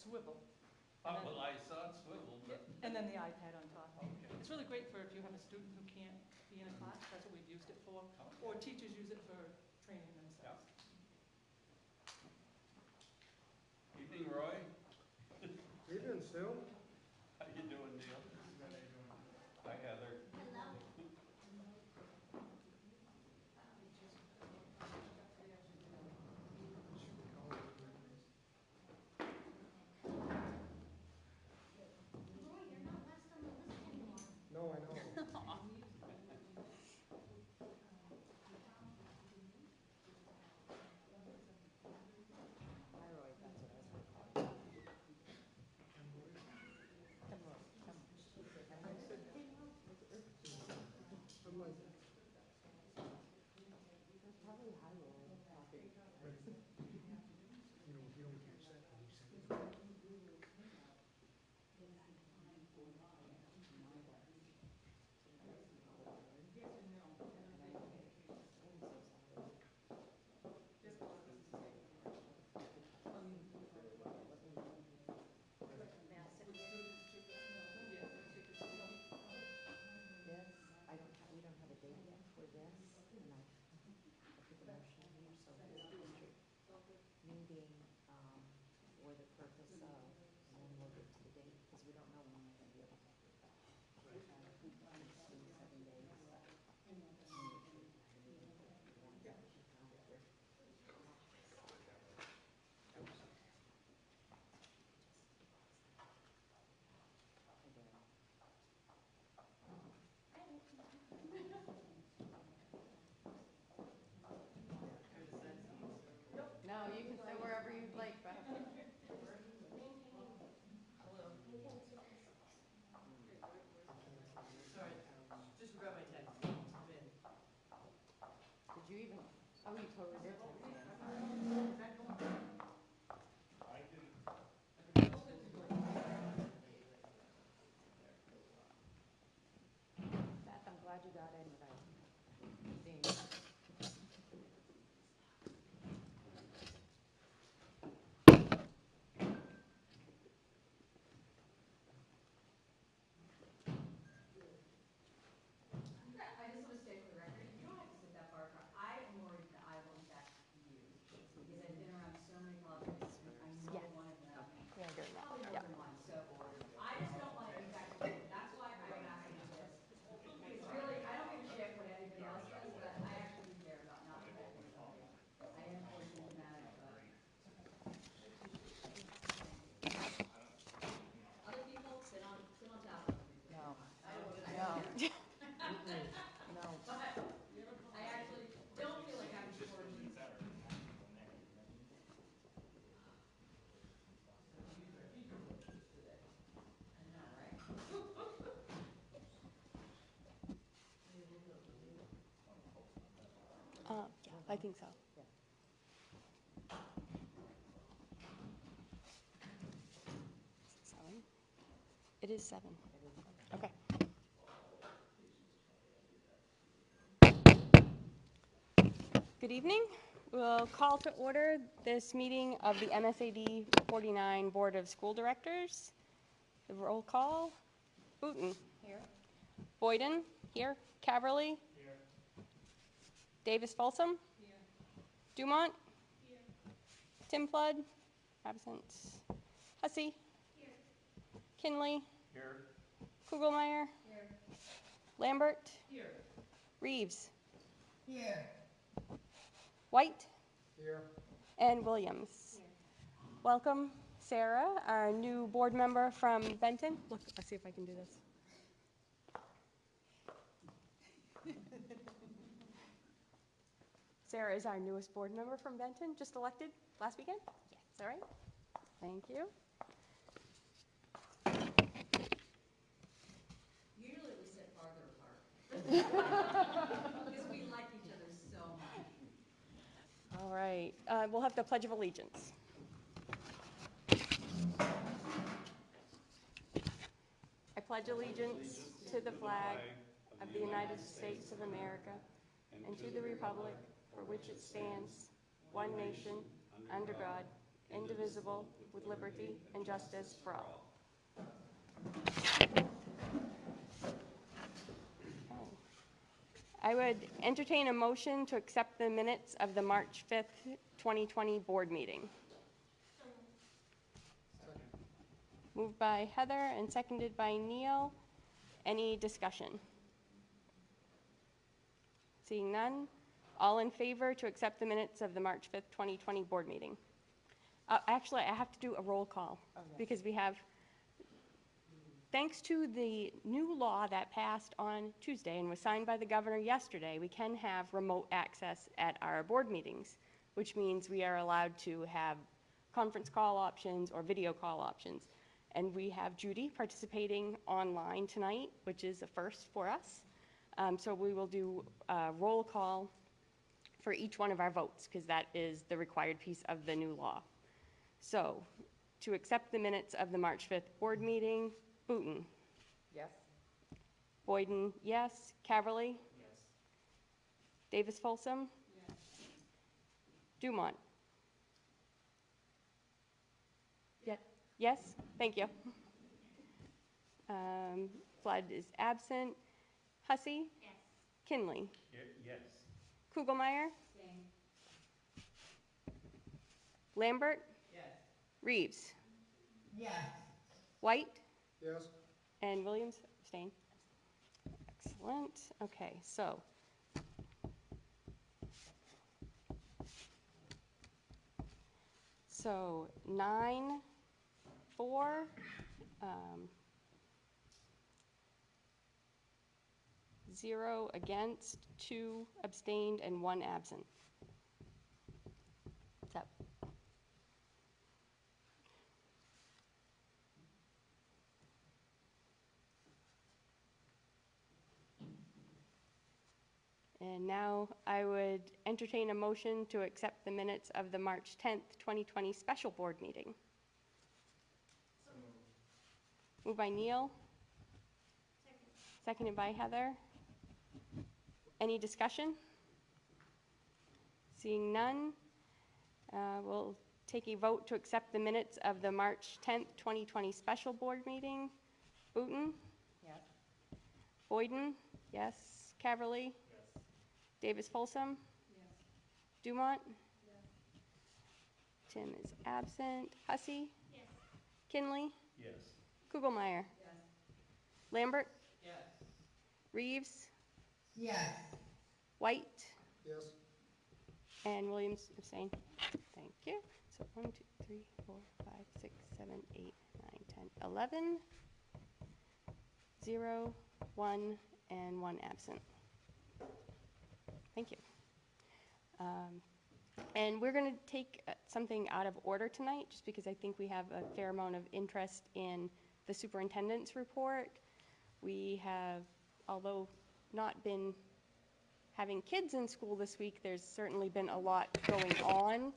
swivel. Oh, well, I saw it swivel, but. And then the iPad on top. Okay. It's really great for if you have a student who can't be in a class, that's what we've used it for. Okay. Or teachers use it for training themselves. Evening, Roy. Evening, Stu. How you doing, Neil? Good, how you doing? Hi, Heather. No, I know. I'm like, you know, if you don't catch that, then you send it. We don't have a date yet for this, and I put the motion in here, so this district meeting, for the purpose of, and then we'll get to the date, because we don't know when we're gonna be able to do that. It's been 7 days. No, you can sit wherever you'd like, Beth. Sorry, just forgot my text. I'm in. Did you even, oh, you totally did text me, I'm sorry. Beth, I'm glad you got in without seeing me. I just want to state for the record, you don't have to sit that far apart. I am worried that I will infect you, because I've been around so many politics, and I know Yes. one of them, Yeah, you're not. probably more than one, so I just don't want to infect you. That's why I'm asking you this. Because really, I don't give a shit what anybody else says, but I actually do care about not infecting somebody. I am asymptomatic, but. Other people, sit on top of me. No. I don't want to. No. No. But I actually don't feel like I'm quarantined. I know, right? Yeah, I think so. Seven? It is 7. Okay. Good evening. We'll call to order this meeting of the MSAD 49 Board of School Directors. The roll call. Booton. Here. Boyden. Here. Caverly. Here. Davis Folsom. Here. Dumont. Here. Tim Flood. Absent. Hussey. Here. Kinley. Here. Kugelmeyer. Here. Lambert. Here. Reeves. Here. White. Here. And Williams. Welcome, Sarah, our new board member from Benton. Look, let's see if I can do this. Sarah is our newest board member from Benton, just elected last weekend. Yes. Is that right? Thank you. Usually we sit farther apart. Because we like each other so much. All right, we'll have the Pledge of Allegiance. I pledge allegiance to the flag of the United States of America and to the republic for which it stands, one nation, under God, indivisible, with liberty and justice for all. I would entertain a motion to accept the minutes of the March 5th, 2020 board meeting. Moved by Heather and seconded by Neil. Any discussion? Seeing none, all in favor to accept the minutes of the March 5th, 2020 board meeting? Actually, I have to do a roll call because we have, thanks to the new law that passed on Tuesday and was signed by the governor yesterday, we can have remote access at our board meetings, which means we are allowed to have conference call options or video call options. And we have Judy participating online tonight, which is a first for us. So we will do a roll call for each one of our votes because that is the required piece of the new law. So to accept the minutes of the March 5th board meeting, Booton. Yes. Boyden, yes. Caverly? Yes. Davis Folsom? Yes. Dumont? Yes? Thank you. Flood is absent. Hussey? Yes. Kinley? Yes. Kugelmeyer? Same. Lambert? Yes. Reeves? Yes. White? Yes. And Williams? Abstain. Excellent. Okay, so. So 9-4, 0 against, 2 abstained, and 1 absent. So. And now I would entertain a motion to accept the minutes of the March 10th, 2020 special board meeting. Moved by Neil. Seconded by Heather. Any discussion? Seeing none, we'll take a vote to accept the minutes of the March 10th, 2020 special board meeting. Booton? Yes. Boyden? Yes. Caverly? Yes. Davis Folsom? Yes. Dumont? Yes. Tim is absent. Hussey? Yes. Kinley? Yes. Kugelmeyer? Yes. Lambert? Yes. Reeves? Yes. White? Yes. And Williams abstain. Thank you. So 1, 2, 3, 4, 5, 6, 7, 8, 9, 10, 11. 0, 1, and 1 absent. Thank you. And we're going to take something out of order tonight, just because I think we have a fair amount of interest in the superintendent's report. We have, although not been having kids in school this week, there's certainly been a lot going on.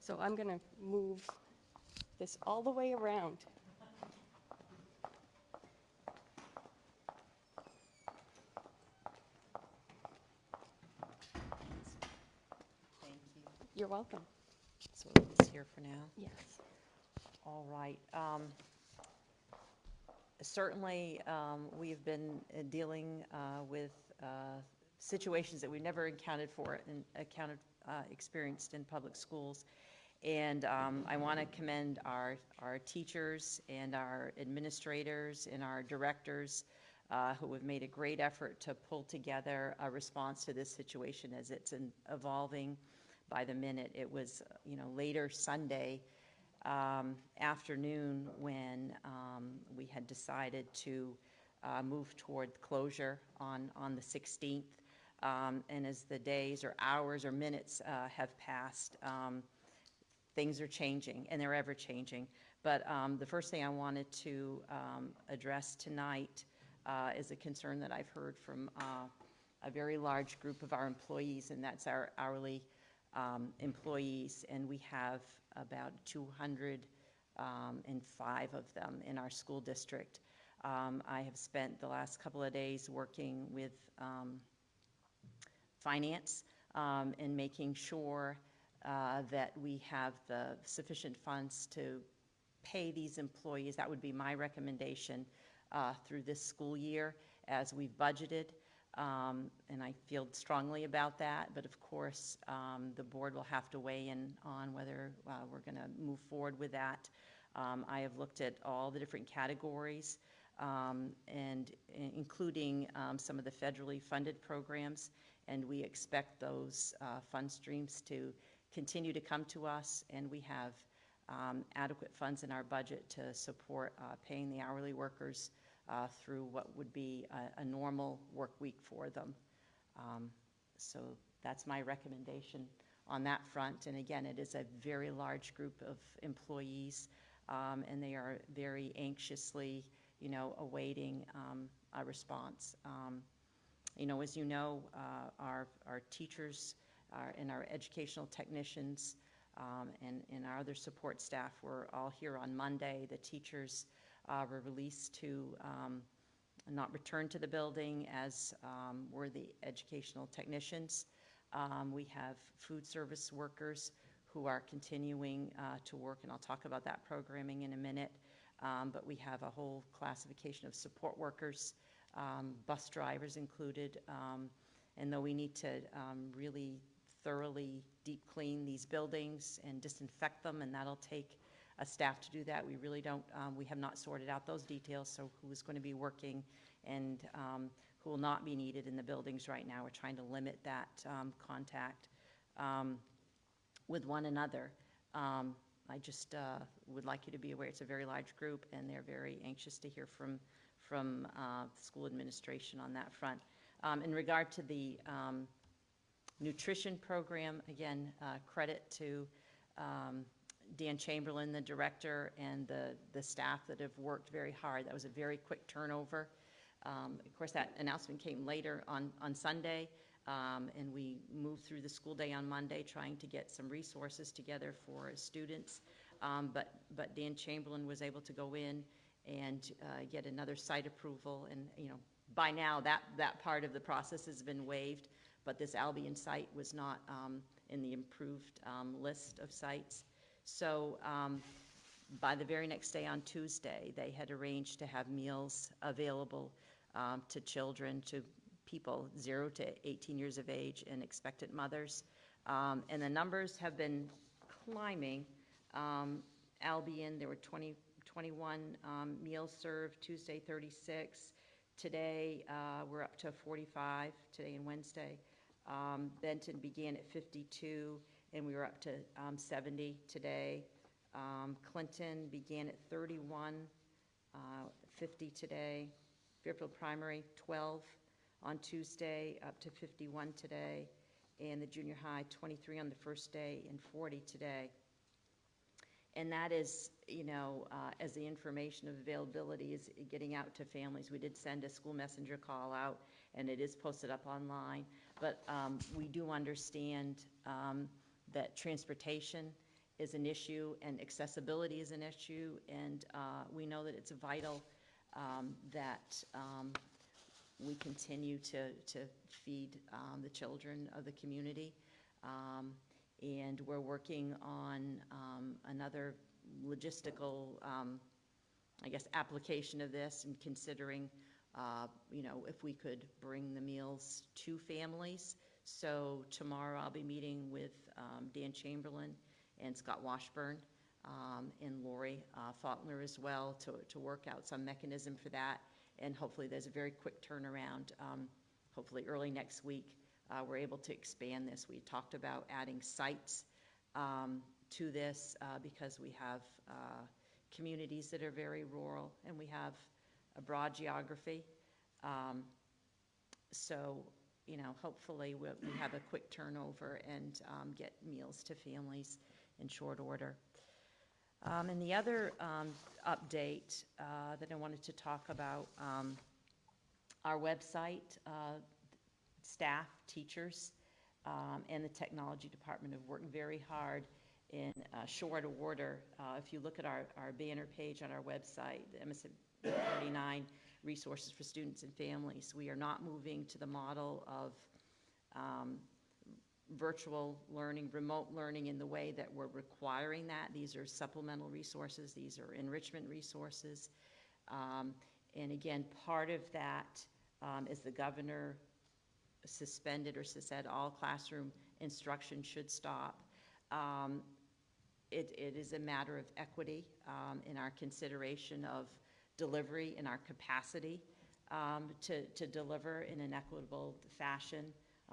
So I'm going to move this all the way around. Thank you. You're welcome. So it's here for now. Yes. All right. Certainly, we have been dealing with situations that we never experienced in public schools. And I want to commend our teachers and our administrators and our directors who have made a great effort to pull together a response to this situation as it's evolving by the minute. It was, later Sunday afternoon when we had decided to move toward closure on the 16th. And as the days or hours or minutes have passed, things are changing, and they're ever changing. But the first thing I wanted to address tonight is a concern that I've heard from a very large group of our employees, and that's our hourly employees, and we have about 205 of them in our school district. I have spent the last couple of days working with finance and making sure that we have the sufficient funds to pay these employees. That would be my recommendation through this school year as we've budgeted. And I feel strongly about that, but of course, the board will have to weigh in on whether we're going to move forward with that. I have looked at all the different categories, and including some of the federally funded programs, and we expect those fund streams to continue to come to us, and we have adequate funds in our budget to support paying the hourly workers through what would be a normal work week for them. So that's my recommendation on that front. And again, it is a very large group of employees, and they are very anxiously, awaiting a response. As you know, our teachers and our educational technicians and our other support staff were all here on Monday. The teachers were released to not return to the building, as were the educational technicians. We have food service workers who are continuing to work, and I'll talk about that programming in a minute. But we have a whole classification of support workers, bus drivers included, and though we need to really thoroughly deep clean these buildings and disinfect them, and that'll take a staff to do that. We really don't, we have not sorted out those details, so who is going to be working and who will not be needed in the buildings right now. We're trying to limit that contact with one another. I just would like you to be aware it's a very large group, and they're very anxious to hear from school administration on that front. In regard to the nutrition program, again, credit to Dan Chamberlain, the director, and the staff that have worked very hard. That was a very quick turnover. Of course, that announcement came later on Sunday, and we moved through the school day on Monday trying to get some resources together for students. But Dan Chamberlain was able to go in and get another site approval, and by now that part of the process has been waived, but this Albion site was not in the improved list of sites. So by the very next day on Tuesday, they had arranged to have meals available to children, to people 0 to 18 years of age and expectant mothers. And the numbers have been climbing. Albion, there were 21 meals served, Tuesday 36. Today, we're up to 45, today and Wednesday. Benton began at 52, and we were up to 70 today. Clinton began at 31, 50 today. Fairfield Primary, 12 on Tuesday, up to 51 today. And the junior high, 23 on the first day and 40 today. And that is, as the information of availability is getting out to families. We did send a school messenger call out, and it is posted up online. But we do understand that transportation is an issue and accessibility is an issue, and we know that it's vital that we continue to feed the children of the community. And we're working on another logistical, application of this, and considering, if we could bring the meals to families. So tomorrow I'll be meeting with Dan Chamberlain and Scott Washburn and Lori Faulkner as well to work out some mechanism for that. And hopefully there's a very quick turnaround, hopefully early next week. We're able to expand this. We talked about adding sites to this because we have communities that are very rural, and we have a broad geography. So, hopefully we have a quick turnover and get meals to families in short order. And the other update that I wanted to talk about, our website, staff, teachers, and the technology department have worked very hard in short order. If you look at our banner page on our website, the MSAD 39 resources for students and families, we are not moving to the model of virtual learning, remote learning in the way that we're requiring that. These are supplemental resources, these are enrichment resources. And again, part of that is the governor suspended or said all classroom instruction should stop. It is a matter of equity in our consideration of delivery and our capacity to deliver in an equitable fashion,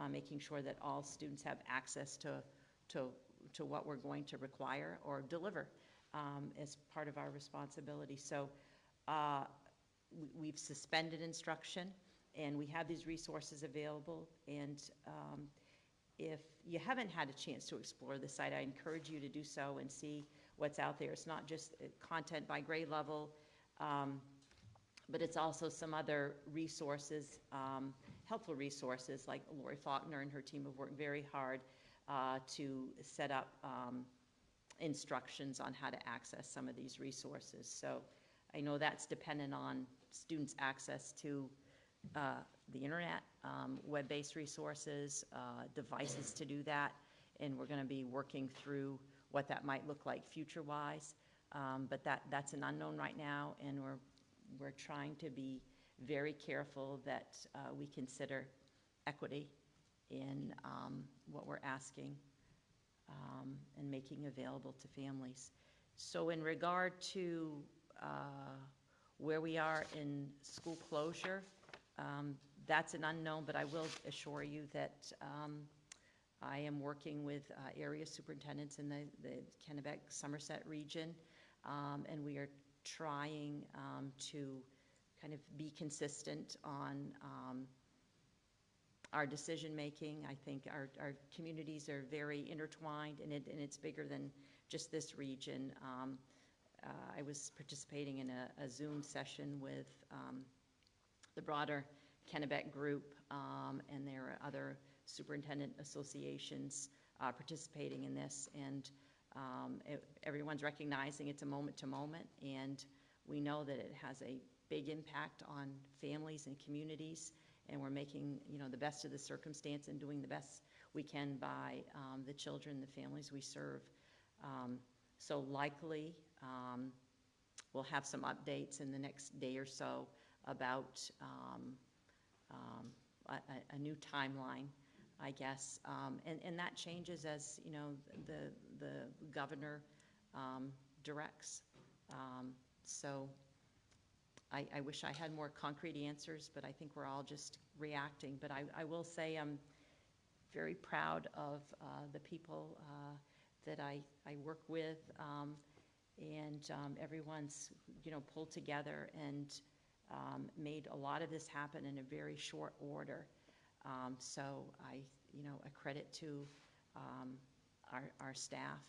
making sure that all students have access to what we're going to require or deliver as part of our responsibility. So we've suspended instruction, and we have these resources available. And if you haven't had a chance to explore the site, I encourage you to do so and see what's out there. It's not just content by grade level, but it's also some other resources, helpful resources, like Lori Faulkner and her team have worked very hard to set up instructions on how to access some of these resources. So I know that's dependent on students' access to the internet, web-based resources, devices to do that, and we're going to be working through what that might look like future-wise. But that's an unknown right now, and we're trying to be very careful that we consider equity in what we're asking and making available to families. So in regard to where we are in school closure, that's an unknown, but I will assure you that I am working with area superintendents in the Kennebec-Somerset region, and we are trying to kind of be consistent on our decision-making. I think our communities are very intertwined, and it's bigger than just this region. I was participating in a Zoom session with the broader Kennebec group, and there are other superintendent associations participating in this, and everyone's recognizing it's a moment to moment, and we know that it has a big impact on families and communities, and we're making the best of the circumstance and doing the best we can by the children, the families we serve. So likely we'll have some updates in the next day or so about a new timeline, I guess, and that changes as the governor directs. So I wish I had more concrete answers, but I think we're all just reacting. But I will say I'm very proud of the people that I work with, and everyone's pulled together and made a lot of this happen in a very short order. So a credit to our staff,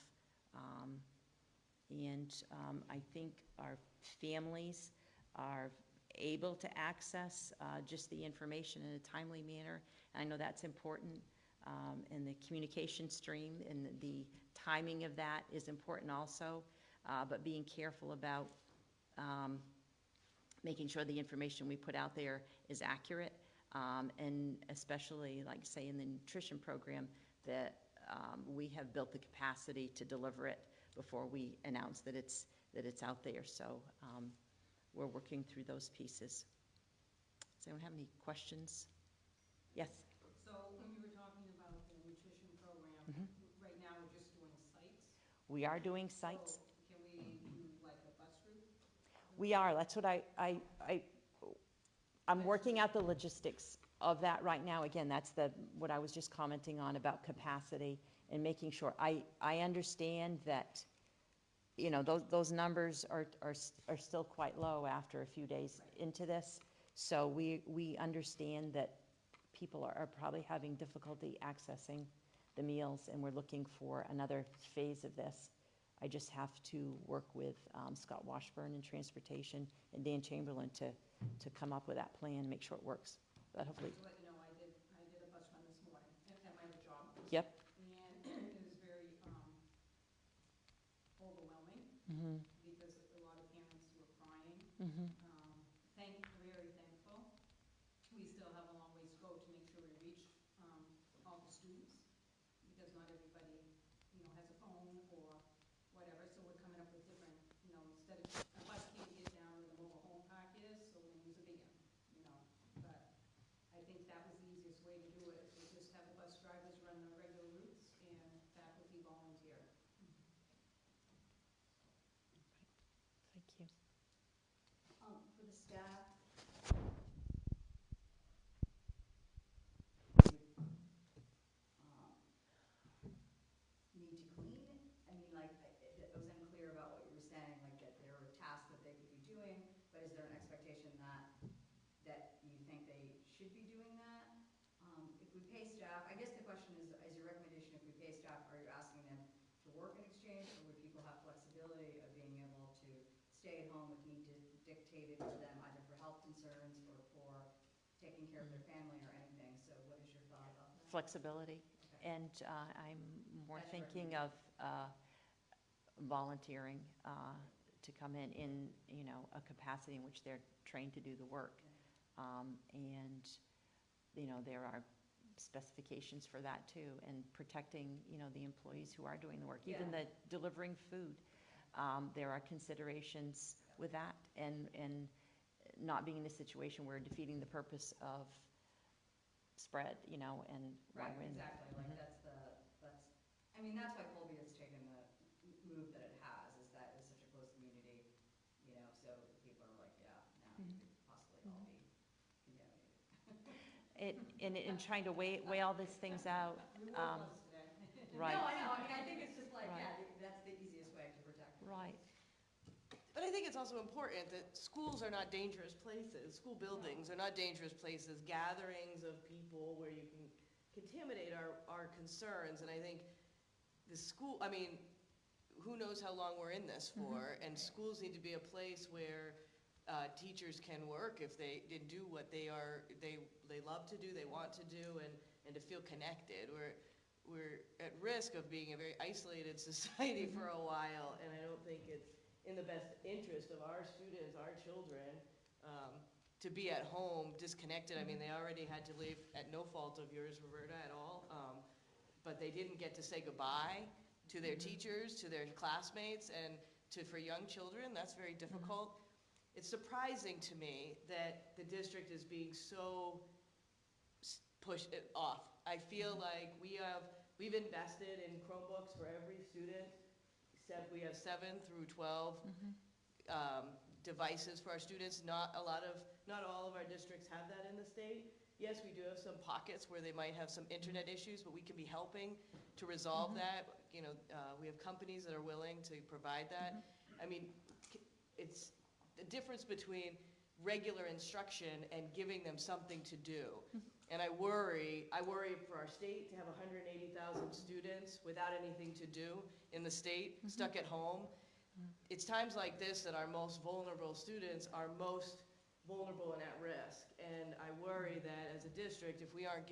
and I think our families are able to access just the information in a timely manner. And I know that's important, and the communication stream and the timing of that is important also, but being careful about making sure the information we put out there is accurate, and especially, like say in the nutrition program, that we have built the capacity to deliver it before we announce that it's out there. So we're working through those pieces. Does anyone have any questions? Yes? So when you were talking about the nutrition program, right now we're just doing sites? We are doing sites. So can we do like a bus route? We are. That's what I'm working out the logistics of that right now. Again, that's what I was just commenting on about capacity and making sure. I understand that those numbers are still quite low after a few days into this. So we understand that people are probably having difficulty accessing the meals, and we're looking for another phase of this. I just have to work with Scott Washburn in transportation and Dan Chamberlain to come up with that plan, make sure it works. But hopefully. To let you know, I did a bus run this morning at my other job. Yep. And it was very overwhelming because a lot of parents were crying. Very thankful. We still have a long ways to go to make sure we reach all the students. you. For the staff. Need to clean? I mean, like, it was unclear about what you were saying, like that there were tasks that they could be doing, but is there an expectation that you think they should be doing that? If we pay staff, I guess the question is your recommendation, if we pay staff, are you asking them to work in exchange, or would people have flexibility of being able to stay at home if need dictated for them, either for health concerns or for taking care of their family or anything? So what is your thought about that? Flexibility. Okay. And I'm more That's thinking of volunteering to come in, you know, a capacity in which they're trained to do the work. And, you know, there are specifications for that too, and protecting, you know, the employees who are doing the work, even the delivering food. There are considerations with that, and not being in a situation where defeating the purpose of spread, you know, and Right, why win. exactly, like I mean, that's why Colby has taken the move that it has, is that it's such a close community, you know, so people are like, yeah, now you could possibly all be contaminated. In trying to weigh all these things out. We were close today. Right. No, I know, I mean, I think it's just like, Right. yeah, that's the easiest way to protect them. Right. But I think it's also important that schools are not dangerous places. School buildings are not dangerous places. Gatherings of people where you can contaminate our concerns. And I think the school, I mean, who knows how long we're in this for? And schools need to be a place where teachers can work if they do what they love to do, they want to do, and to feel connected. We're at risk of being a very isolated society for a while, and I don't think it's in the best interest of our students, our children, to be at home disconnected. I mean, they already had to leave at no fault of yours, Roberta, at all, but they didn't get to say goodbye to their teachers, to their classmates, and for young children, that's very difficult. It's surprising to me that the district is being so pushed off. I feel like we've invested in Chromebooks for every student. We have 7 through 12 devices for our students. Not all of our districts have that in the state. Yes, we do have some pockets where they might have some internet issues, but we can be helping to resolve that. You know, we have companies that are willing to provide that. I mean, it's the difference between regular instruction and giving them something to do. And I worry for our state to have 180,000 students without anything to do in the state, stuck at home. It's times like this that our most vulnerable students are most vulnerable and at risk. And I worry that as a district, if we aren't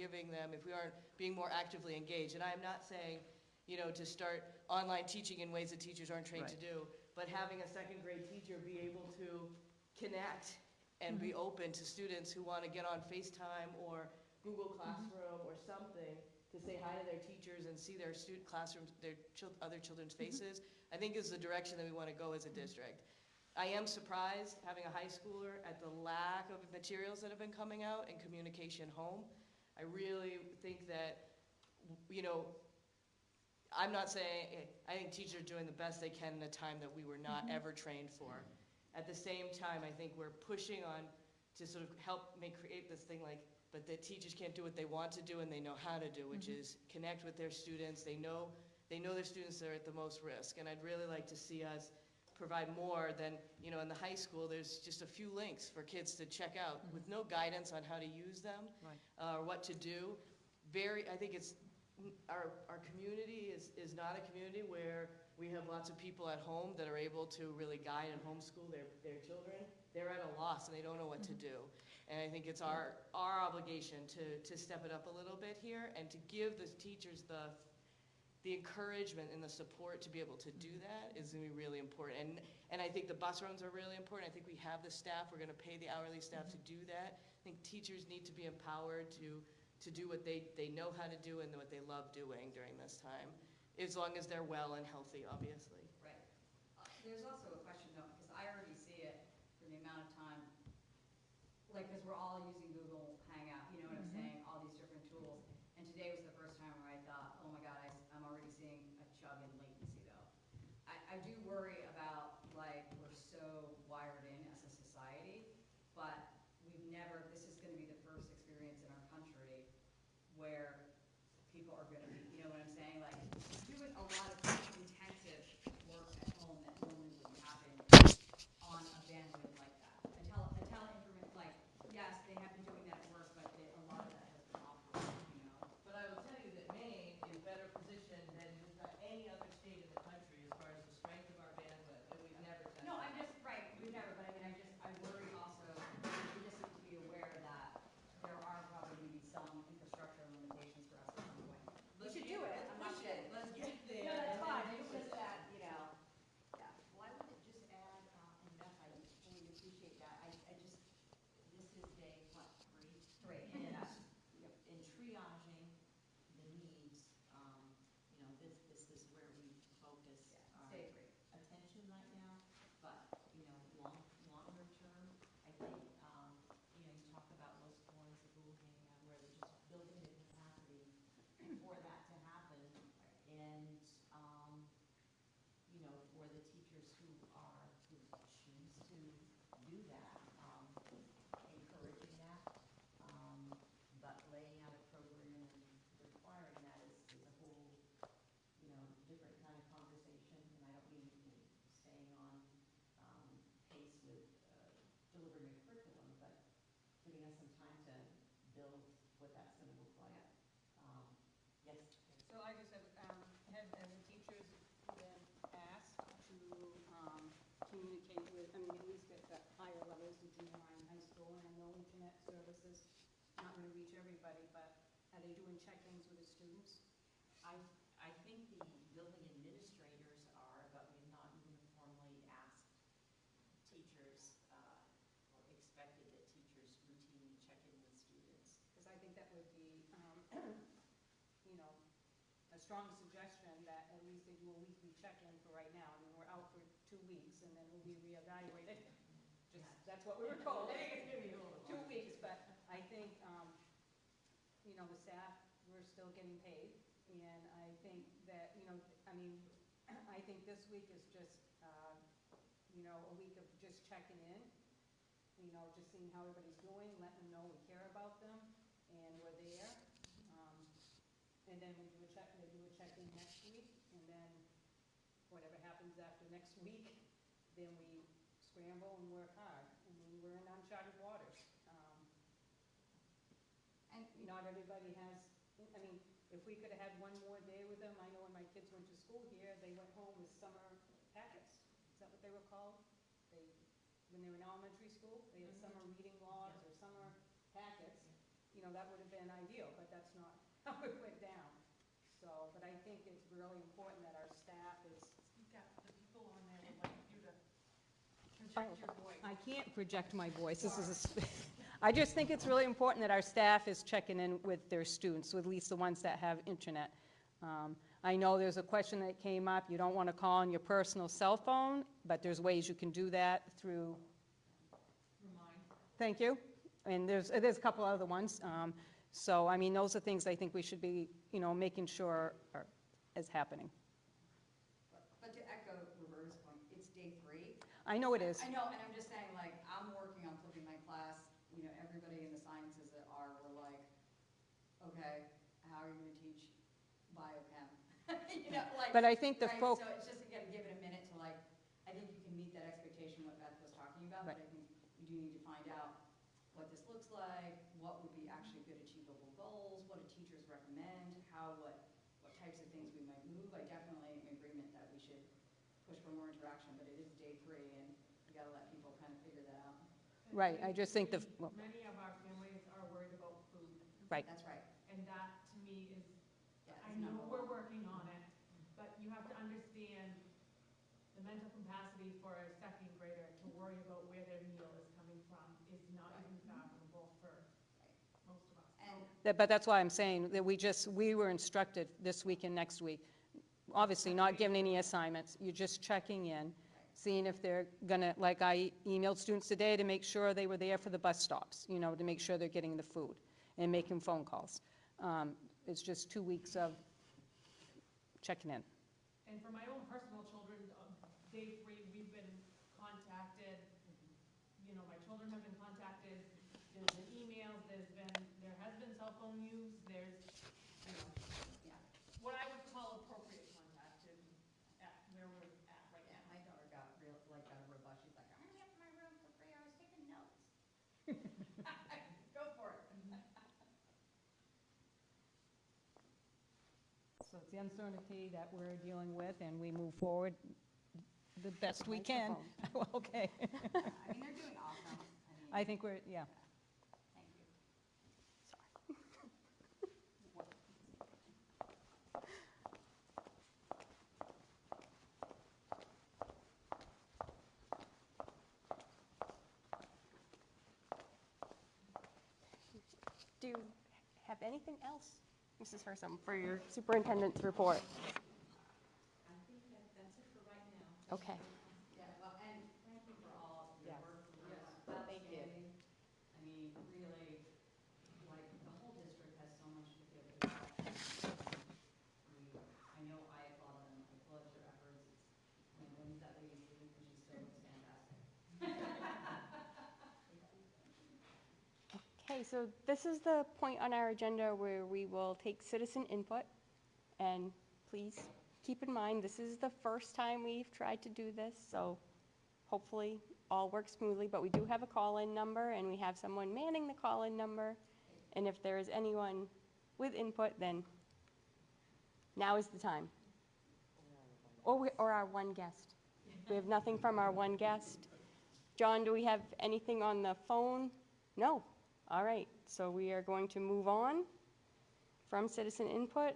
being more actively engaged, and I'm not saying, you know, to start online teaching in ways that teachers aren't trained to do, but having a second grade teacher be able to connect and be open to students who want to get on FaceTime or Google Classroom or something to say hi to their teachers and see their classrooms, their other children's faces, I think is the direction that we want to go as a district. I am surprised, having a high schooler, at the lack of materials that have been coming out in communication home. I really think that, you know, I'm not saying, I think teachers are doing the best they can in a time that we were not ever trained for. At the same time, I think we're pushing on to sort of help create this thing like, but the teachers can't do what they want to do and they know how to do, which is connect with their students. They know their students that are at the most risk. And I'd really like to see us provide more than, you know, in the high school, there's just a few links for kids to check out with no guidance on how to use them or what to do. I think it's, our community is not a community where we have lots of people at home that are able to really guide and homeschool their children. They're at a loss and they don't know what to do. And I think it's our obligation to step it up a little bit here and to give the teachers the encouragement and the support to be able to do that is going to be really important. And I think the bus runs are really important. I think we have the staff. We're going to pay the hourly staff to do that. I think teachers need to be empowered to do what they know how to do and what they love doing during this time, as long as they're well and healthy, obviously. Right. There's also a question though, because I already see it for the amount of time, like, because we're all using Google Hangout, you know what I'm saying, all these different tools. And today was the first time where I thought, oh my God, I'm already seeing a chug in latency though. I do worry about, like, we're so that, encouraging that, but laying out a program and requiring that is a whole, different kind of conversation, and I don't mean staying on, pace with, delivering a curriculum, but giving us some time to build what that's gonna look like. Yes? So I just have the teachers been asked to communicate with, I mean, at least at the higher levels, the junior high and high school, and I know internet services not gonna reach everybody, but are they doing check-ins with the students? I think the building administrators are, but we've not uniformly asked teachers, or expected that teachers routinely check in with students. Because I think that would be, a strong suggestion that at least they do a weekly check-in for right now. I mean, we're out for 2 weeks, and then we'll be reevaluated. That's what we were told. I think it's gonna be a little 2 weeks, but I think, the staff, we're still getting paid, and I think that, I think this week is just, a week of just checking in, just seeing how everybody's doing, letting them know we care about them, and we're there. And then they do a check-in next week, and then whatever happens after next week, then we scramble and work hard. I mean, we're in uncharted waters. And not everybody has, if we could have had one more day with them, I know when my kids went to school here, they went home with summer packets. Is that what they were called? When they were in elementary school, they had summer reading logs or summer packets. That would have been ideal, but that's not how it went down. So, but I think it's really important that our staff is. You've got the people on there would like you to project your voice. I can't project my voice. I just think it's really important that our staff is checking in with their students, with at least the ones that have internet. I know there's a question that came up, you don't want to call on your personal cell phone, but there's ways you can do that through. Remind. Thank you. And there's a couple other ones. So, those are things I think we should be, making sure is happening. But to echo Roberta's point, it's day 3. I know it is. I know, and I'm just saying, like, I'm working on flipping my class, everybody in the sciences that we're like, okay, how are you gonna teach biochem? But I think the right? folk. So it's just, you gotta give it a minute to I think you can meet that expectation, what Beth was talking about, Right. but I think you do need to find out what this looks like, what would be actually good achievable goals, what do teachers recommend, what types of things we might move. I definitely am in agreement that we should push for more interaction, but it is day 3, and you gotta let people kind of figure that out. Right, I just think Many of our families are worried about food. Right. That's right. And that, to me, is, Yeah, I it's know number we're 1. working on it, but you have to understand the mental capacity for a second grader to worry about where their meal is coming from is not even fathomable for most of us. And But that's why I'm saying that we were instructed this week and next week, obviously not giving any assignments, you're just checking in, seeing if they're gonna, like I emailed students today to make sure they were there for the bus stops, to make sure they're getting the food, and making phone calls. It's just 2 weeks of checking in. And for my own personal children, day 3, we've been contacted, my children have been contacted, there's been emails, there has been cell phone use, there's, yeah, what I would call appropriate contact at where we're at right yeah, now. my daughter got got a real bus. She's like, I'm gonna get to my room for 3 hours taking notes. Go for it. So it's the uncertainty that we're dealing with, and we move forward the best we can. Okay. I mean, they're doing awesome. I think we're, yeah. Thank you. Do you have anything else, Mrs. Hersom, for your superintendent's report? I think that's it for right now. Okay. Yeah, well, and thank you for all of your Yes. work. Yes. Outstanding. Thank you. I mean, really, like, the whole district has so much to give. I know I applaud them, I applaud your efforts. It's, when that lady leaves, and she still looks fantastic. Okay, so this is the point on our agenda where we will take citizen input. And please keep in mind, this is the first time we've tried to do this, so hopefully all works smoothly. But we do have a call-in number, and we have someone manning the call-in number. And if there is anyone with input, then now is the time. Or our one guest. We have nothing from our one guest. John, do we have anything on the phone? No. All right, so we are going to move on from citizen input.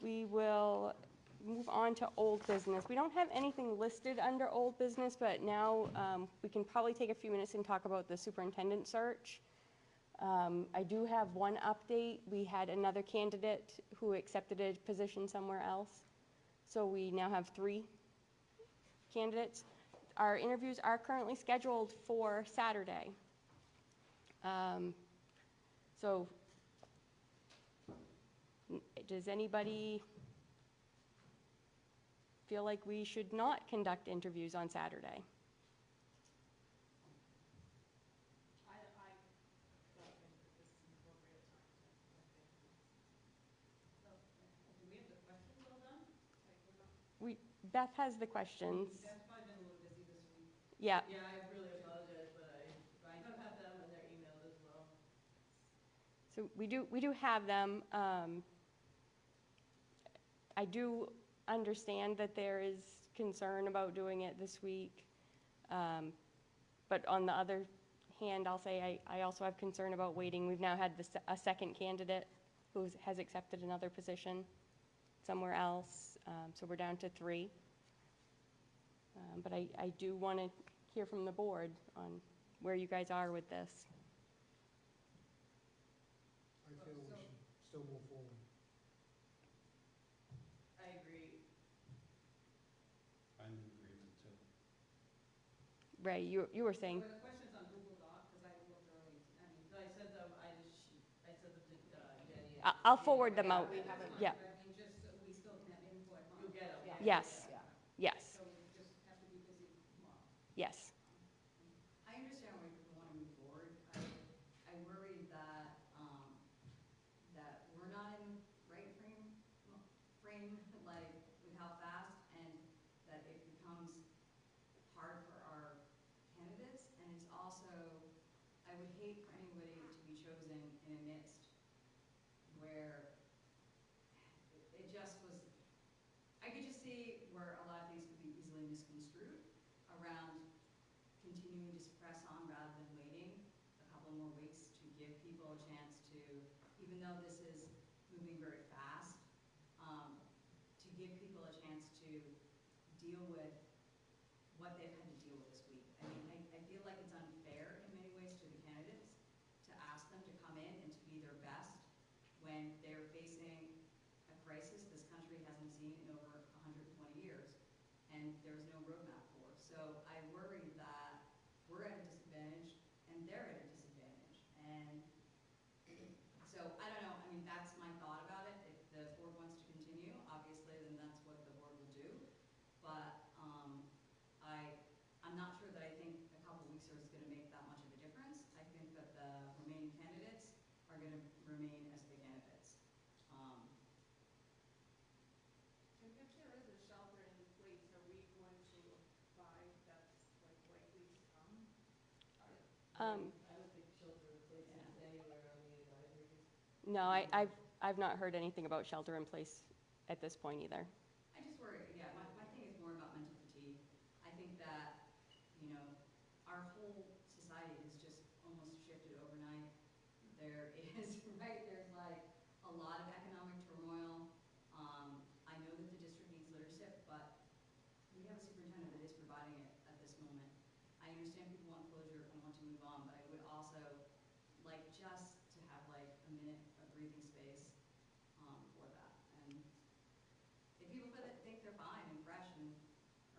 We will move on to old business. We don't have anything listed under old business, but now we can probably take a few minutes and talk about the superintendent search. I do have one update. We had another candidate who accepted a position somewhere else. So we now have 3 candidates. Our interviews are currently scheduled for Saturday. So does anybody feel like we should not conduct interviews on Saturday? I don't think that this is an appropriate time to conduct interviews. So, do we have the questions all done? Like, we're not. Beth has the questions. That's probably been a little busy this week. Yeah. Yeah, I really apologize, but I do have them and they're emailed as well. So we do have them. I do understand that there is concern about doing it this week. But on the other hand, I'll say I also have concern about waiting. We've now had a second candidate who has accepted another position somewhere else. So we're down to 3. But I do want to hear from the board on where you guys are with this. I feel we should still move forward. I agree. I'm in agreement too. Ray, you were saying, Were the questions on Google Doc? Because I looked early. I mean, I sent them, I sent them to Jenny. I'll forward them out. We haven't. Yeah. I mean, just so we still can have input on. You'll get them. Yes. Yeah. Yes. So we just have to be busy tomorrow. Yes. I understand why people want to move forward. I worry that, that we're not in right frame, like, with how fast, and that it becomes hard for our candidates, and it's also, I would hate for anybody to be chosen in a midst where it just was, I could just see where a lot of things could be easily misconstrued around continuing to press on rather than waiting a couple more weeks to give people a chance to, even though this is moving very fast, to give people a chance to deal with what they've had to deal with this week. I mean, I feel like it's unfair in many ways to the candidates to ask them to come in and to be their best when they're facing a crisis this country hasn't seen in over 120 years, and there's no roadmap for. So I worry that we're at a disadvantage and they're at a disadvantage. And so I don't know, I mean, that's my thought about it. If the board wants to continue, obviously, then that's what the board will do. But I'm not sure that I think a couple weeks is going to make that much of a difference. I think that the remaining candidates are going to remain as the candidates. And if there is a shelter in place, are we going to buy that's like likely to come? I don't think shelter in place is anywhere on the advisories. No, I've not heard anything about shelter in place at this point either. I just worry, yeah, my thing is more about mental fatigue. I think that, you know, our whole society has just almost shifted overnight. There is, right, there's like a lot of economic turmoil. I know that the district needs leadership, but we have a superintendent that is providing it at this moment. I understand people want closure and want to move on, but I would also like just to have like a minute of breathing space for that. And if people think they're fine and fresh and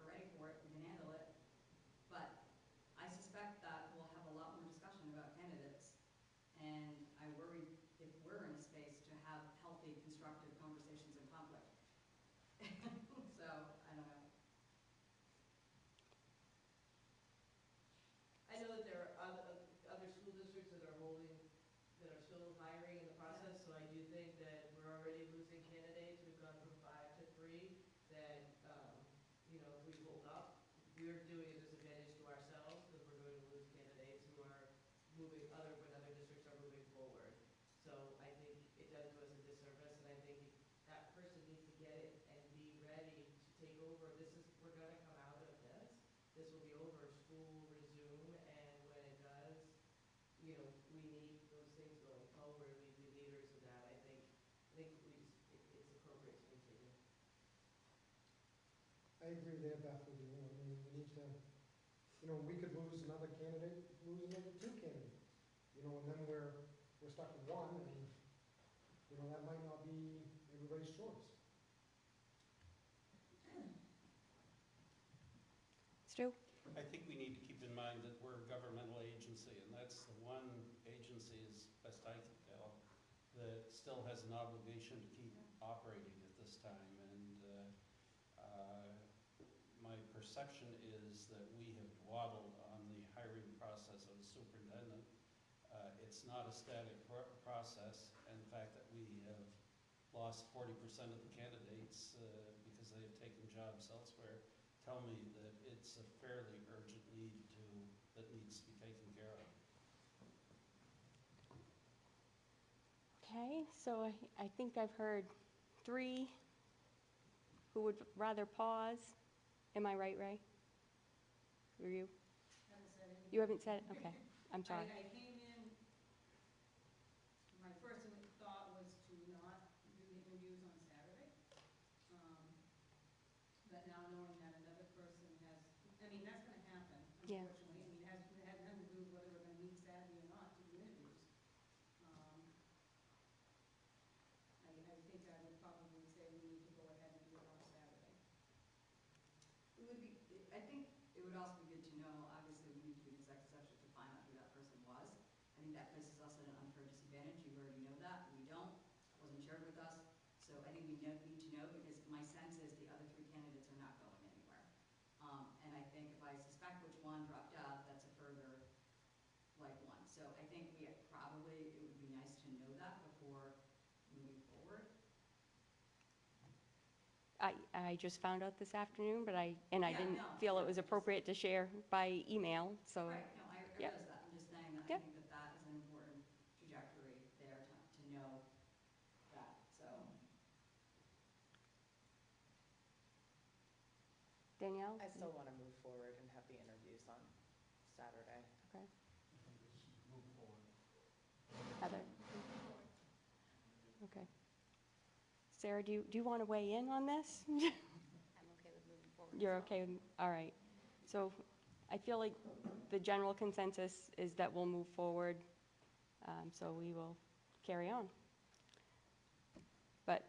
are ready for it and can handle it, but I suspect that we'll have a lot more discussion about candidates, and I worry if we're in a space to have healthy, constructive conversations and conflict. So, I don't know. I know that there are other school districts that are holding we're doing a disadvantage to ourselves because we're going to lose candidates who are moving when other districts are moving forward. So I think it does do us a disservice, and I think that person needs to get it and be ready to take over. We're gonna come out of this. This will be over, school will resume, and when it does, we need those things going forward. We need leaders of that. I think it's appropriate to continue. I agree there, Beth, with you. I mean, we need to, we could lose another candidate, lose another two candidates. And then we're stuck with one, and, that might not be everybody's choice. Stu? I think we need to keep in mind that we're a governmental agency, and that's the one agency, as best I can tell, that still has an obligation to keep operating at this time. And my perception is that we have dawdled on the hiring process of the superintendent. It's not a static process. And the fact that we have lost 40% of the candidates because they have taken jobs elsewhere tell me that it's a fairly urgent need that needs to be taken care of. Okay, so I think I've heard 3 who would rather pause. Am I right, Ray? Or you? Haven't said anything. You haven't said it? Okay, I'm sorry. I came in, my first thought was to not do the interviews on Saturday. But now knowing that another person has, that's gonna happen, Yeah. unfortunately. It had nothing to do with whether we're gonna meet Saturday or not to do interviews. I think I would probably say we need to go ahead and do it on Saturday. I think it would also be good to know, obviously, we need to do an executive session to find out who that person was. I think that places us at an unfair disadvantage. You already know that, we don't, it wasn't shared with us. So I think we need to know, because my sense is the other 3 candidates are not going anywhere. And I think if I suspect which one dropped out, that's a further one. So I think it would be nice to know that before moving forward. I just found out this afternoon, but I didn't no, feel it sure. was appropriate to share by email, so. Right, no, I Yep. realize that. I'm just saying that Yep. I think that is an important trajectory there to know that, so. Danielle? I still want to move forward and have the interviews on Saturday. Okay. I think we should move forward. Heather? Okay. Sarah, do you want to weigh in on this? I'm okay with moving forward. as You're well. okay, all right. So I feel like the general consensus is that we'll move forward, so we will carry on. But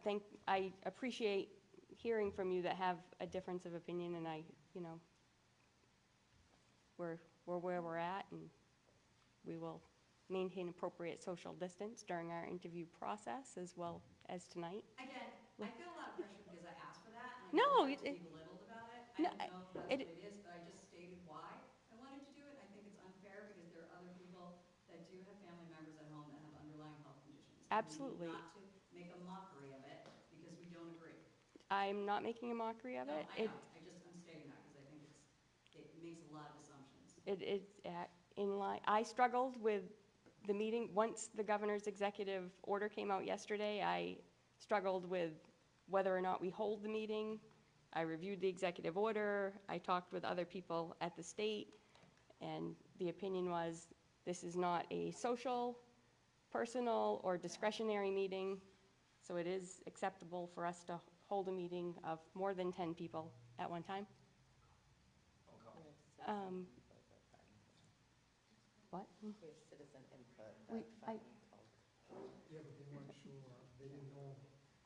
I appreciate hearing from you that have a difference of opinion, and we're where we're at, and we will maintain appropriate social distance during our interview process as well as tonight. Again, I feel a lot of pressure because I asked for that, and I No, don't like to be belittled about it. I no, don't know if that's it- what it is, but I just stated why I wanted to do it. I think it's unfair because there are other people that do have family members at home that have underlying health conditions. Absolutely. And we need not to make a mockery of it because we don't agree. I'm not making a mockery of No, it. I know, I'm stating that because I think it makes a lot of assumptions. It is in line. I struggled with the meeting. Once the governor's executive order came out yesterday, I struggled with whether or not we hold the meeting. I reviewed the executive order. I talked with other people at the state, and the opinion was this is not a social, personal, or discretionary meeting, so it is acceptable for us to hold a meeting of more than 10 people at one time. What? We have citizen input We- that I- Fenton called. Yeah, but they weren't sure, they didn't know,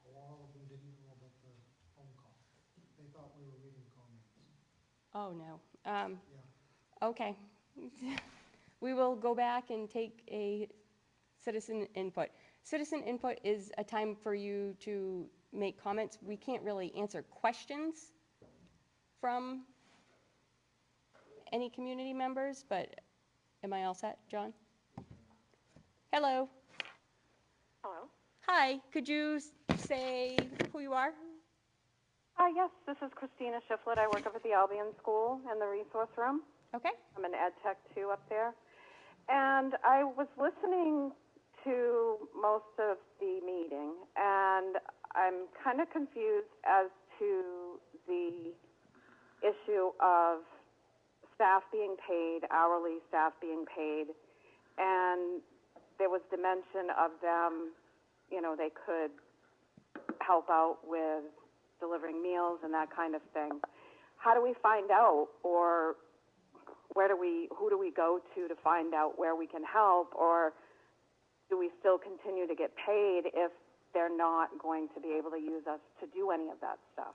a lot of them didn't know about the phone call. They thought we were reading comments. Oh, no. Yeah. Okay. We will go back and take a citizen input. Citizen input is a time for you to make comments. We can't really answer questions from any community members, but am I all set, John? Hello. Hello. Hi, could you say who you are? Yes, this is Christina Shiflett. I work up at the Albion School in the resource room. Okay? I'm an ed tech too up there. And I was listening to most of the meeting, and I'm kind of confused as to the issue of staff being paid, hourly staff being paid, and there was dimension of them, you know, they could help out with delivering meals and that kind of thing. How do we find out, or who do we go to find out where we can help, or do we still continue to get paid if they're not going to be able to use us to do any of that stuff?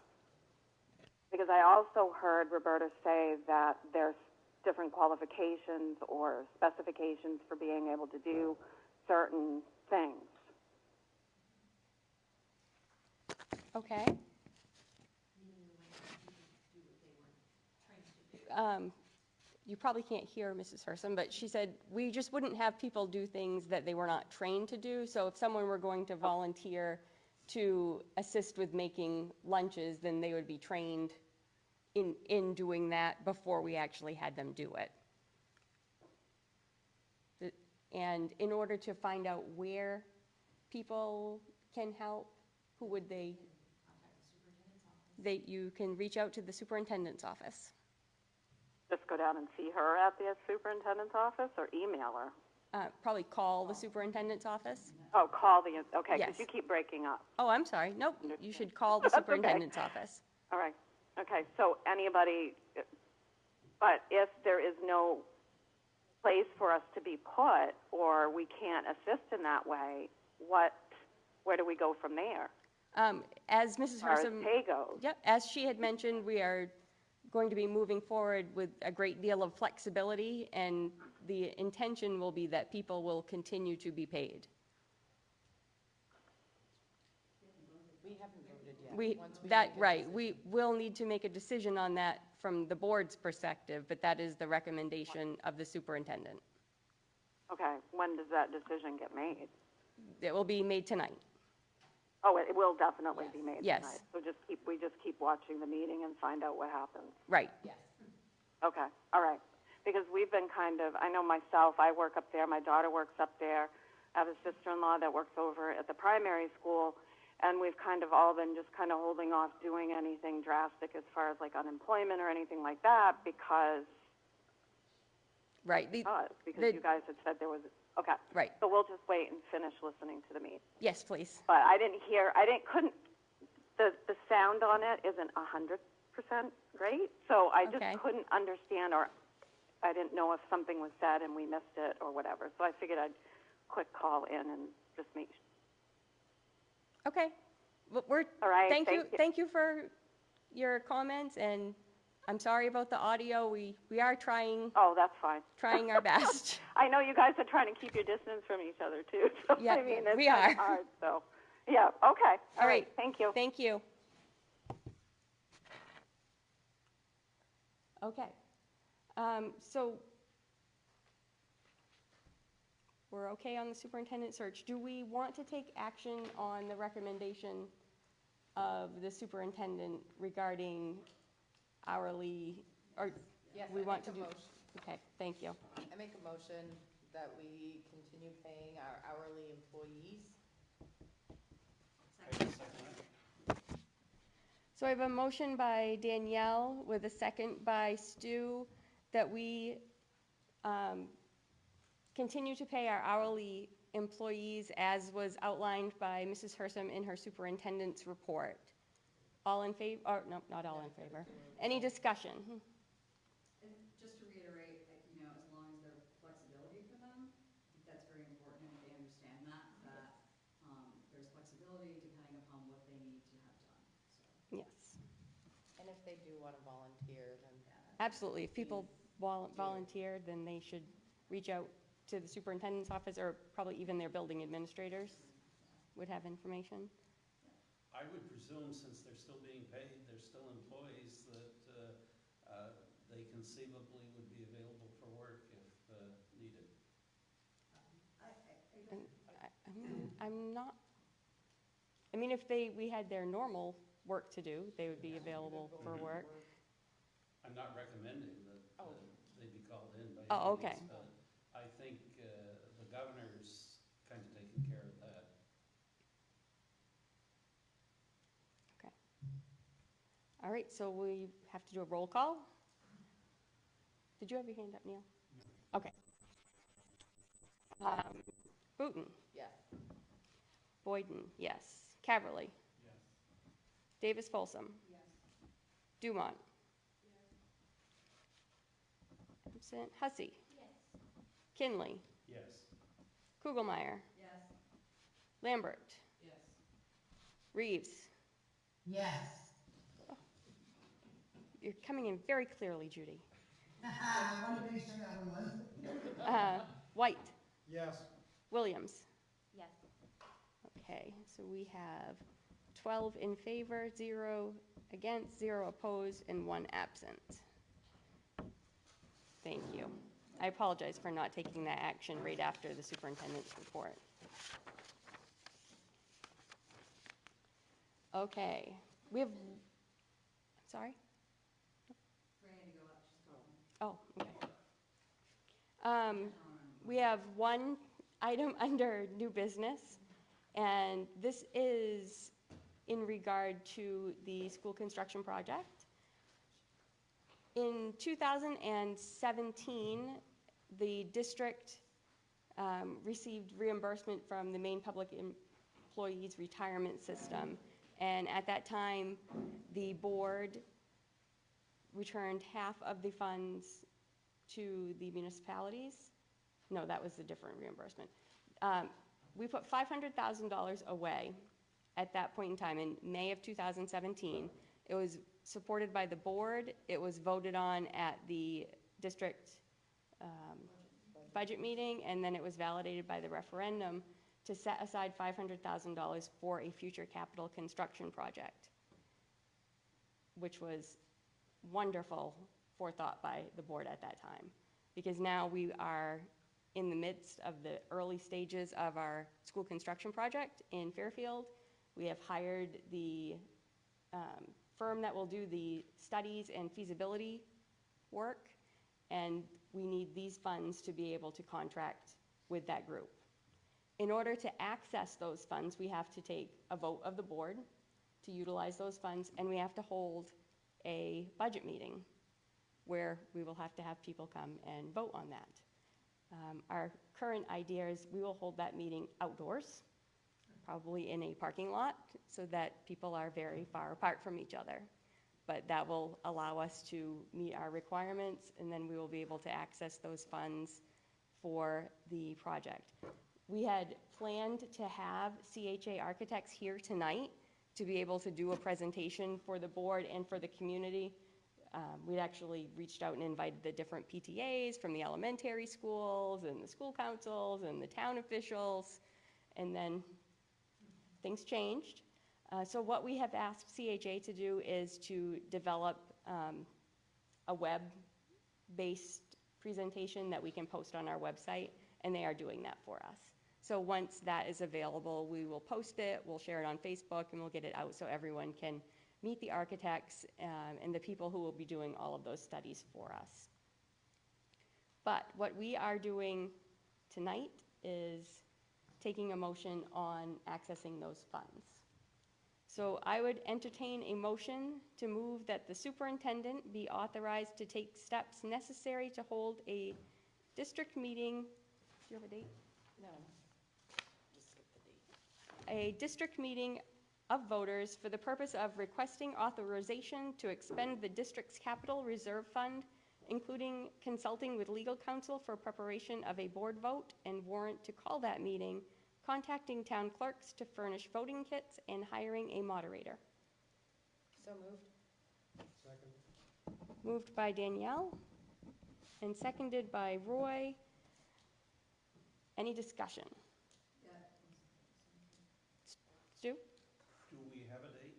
Because I also heard Roberta say that there's different qualifications or specifications for being able to do certain things. Okay. You probably can't hear Mrs. Hersom, but she said we just wouldn't have people do things that they were not trained to do. So if someone were going to volunteer to assist with making lunches, then they would be trained in doing that before we actually had them do it. And in order to find out where people can help, who would they? You can reach out to the superintendent's office. Just go down and see her at the superintendent's office, or email her? Probably call the superintendent's office. Oh, call the, okay, because Yes. you keep breaking up. Oh, I'm sorry. Nope, you should call the That's okay. superintendent's office. All right, okay, so anybody, but if there is no place for us to be put, or we can't assist in that way, where do we go from there? As Mrs. Or as Hersom, pay goes? yep, as she had mentioned, we are going to be moving forward with a great deal of flexibility, and the intention will be that people will continue to be paid. We haven't voted yet. We, Once we that, make a right, decision. we will need to make a decision on that from the board's perspective, but that is the recommendation of the superintendent. Okay, when does that decision get made? It will be made tonight. Oh, it will definitely be made Yes. tonight. So we just keep watching the meeting and find out what happens. Right. Okay, all right. Because we've been I know myself, I work up there, my daughter works up there. I have a sister-in-law that works over at the primary school, and we've all been just holding off doing anything drastic as far as like unemployment or anything like that because Right. you guys had said there was, okay. Right. So we'll just wait and finish listening to the meeting. Yes, please. But the sound on it isn't 100% great, so I just Okay. couldn't understand, or I didn't know if something was said and we missed it or whatever. So I figured I'd quick call in and just make sure. Okay. Well, All right, Thank you for your comments, and I'm sorry about the audio. We are trying Oh, that's fine. our best. I know you guys are trying to keep your distance from each other too, so Yeah, I mean, it's we kinda are. hard, so. Yeah, okay. All right. Thank you. Thank you. Okay. So we're okay on the superintendent search. Do we want to take action on the recommendation of the superintendent regarding hourly, or Yes, we I want to make do? a motion. Okay, thank you. I make a motion that we continue paying our hourly employees. I will second that. So I have a motion by Danielle with a second by Stu that we continue to pay our hourly employees as was outlined by Mrs. Hersom in her superintendent's report. All in favor, or no, not all in favor. Any discussion? And just to reiterate, as long as there's flexibility for them, I think that's very important, and they understand that there's flexibility depending upon what they need to have done, so. Yes, And if they do want to volunteer, then. absolutely. If people volunteer, then they should reach out to the superintendent's office, or probably even their building administrators would have information. I would presume, since they're still being paid, they're still employees, that they conceivably would be available for work if needed. I'm not, I mean, if we had their normal work to do, they would be available for work. I'm not recommending that Oh. they be called in by Oh, any okay. means, but I think the governor's kind of taking care of that. All right, so we have to do a roll call. Did you have your hand up, Neil? Okay. Booton, Yes. Boyden, yes. Caverly, Yes. Davis Folsom, Yes. Dumont. Absent. Hussey. Yes. Kinley, Yes. Kugelmeyer, Yes. Lambert, Yes. Reeves. Yes. You're coming in very clearly, Judy. I wanted to make sure that was. White, Yes. Williams. Yes. Okay, so we have 12 in favor, 0 against, 0 opposed, and 1 absent. Thank you. I apologize for not taking that action right after the superintendent's report. Okay, we have, sorry? Ready to go up, she's going. Oh, okay. We have one item under new business, and this is in regard to the school construction project. In 2017, the district received reimbursement from the Maine Public Employees Retirement System, and at that time, the board returned half of the funds to the municipalities. No, that was a different reimbursement. We put $500,000 away at that point in time, in May of 2017. It was supported by the board. It was voted on at the district budget meeting, and then it was validated by the referendum to set aside $500,000 for a future capital construction project, which was wonderful forethought by the board at that time, because now we are in the midst of the early stages of our school construction project in Fairfield. We have hired the firm that will do the studies and feasibility work, and we need these funds to be able to contract with that group. In order to access those funds, we have to take a vote of the board to utilize those funds, and we have to hold a budget meeting where we will have to have people come and vote on that. Our current idea is we will hold that meeting outdoors, probably in a parking lot, so that people are very far apart from each other. But that will allow us to meet our requirements, and then we will be able to access those funds for the project. We had planned to have CHA Architects here tonight to be able to do a presentation for the board and for the community. We'd actually reached out and invited the different PTAs from the elementary schools and the school councils and the town officials, and then things changed. So what we have asked CHA to do is to develop a web-based presentation that we can post on our website, and they are doing that for us. So once that is available, we will post it, we'll share it on Facebook, and we'll get it out so everyone can meet the architects and the people who will be doing all of those studies for us. But what we are doing tonight is taking a motion on accessing those funds. So I would entertain a motion to move that the superintendent be authorized to take steps necessary to hold a district meeting. Do you have a date? No, just skip the date. A district meeting of voters for the purpose of requesting authorization to expend the district's capital reserve fund, including consulting with legal counsel for preparation of a board vote and warrant to call that meeting, contacting town clerks to furnish voting kits, and hiring a moderator. So moved? Second. Moved by Danielle and seconded by Roy. Any discussion? Yeah. Stu? Do we have a date?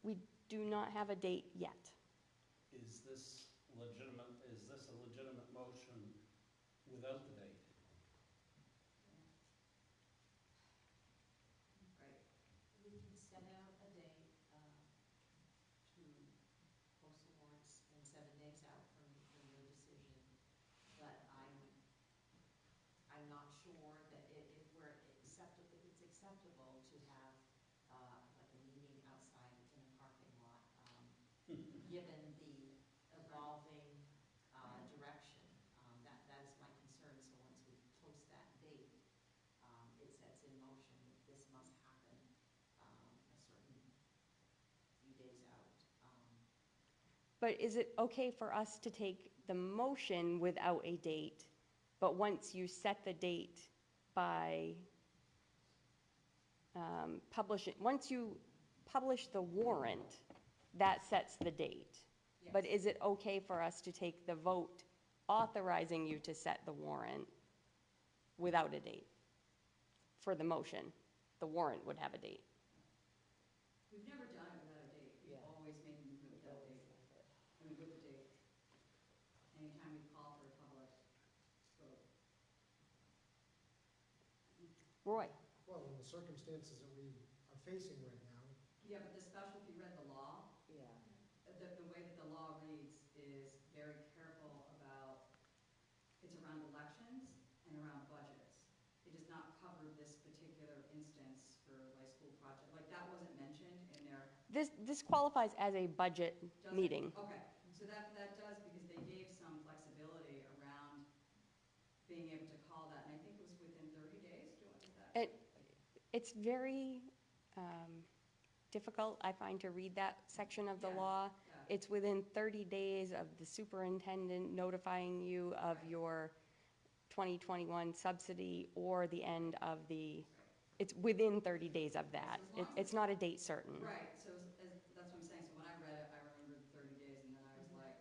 We do not have a date yet. Is this a legitimate motion without the date? Right. We can set out a date. 7 days out from your decision, but I'm not sure that if it's acceptable to have, like a meeting outside in a parking lot, given the evolving, direction. That is my concern, so once we post that date, it sets in motion that this must happen, a certain few days out. But is it okay for us to take the motion without a date, but once you set the date by once you publish the warrant, that sets the date? But is it okay for us to take the vote authorizing you to set the warrant without a date? For the motion, the warrant would have a date. We've never done it without a date. We've Yeah. always made a movement without a date. I mean, with a date. Anytime we call for a public vote. Roy? Well, in the circumstances that we are facing right now, Yeah, but the special, if you read the law, Yeah. the way that the law reads is very careful about, it's around elections and around budgets. It does not cover this particular instance for like school project, like that wasn't mentioned in their. This qualifies as a budget Does it? meeting. Okay, so that does, because they gave some flexibility around being able to call that, and I think it was within 30 days, is that? It's very difficult, I find, to read that section of the Yeah, law. yeah. It's within 30 days of the superintendent notifying you of Right. your 2021 subsidy or the end of the, Right. it's within 30 days of that. So as long as It's not a date certain. Right, so that's what I'm saying, so when I read it, I remembered the 30 days, and then I was like,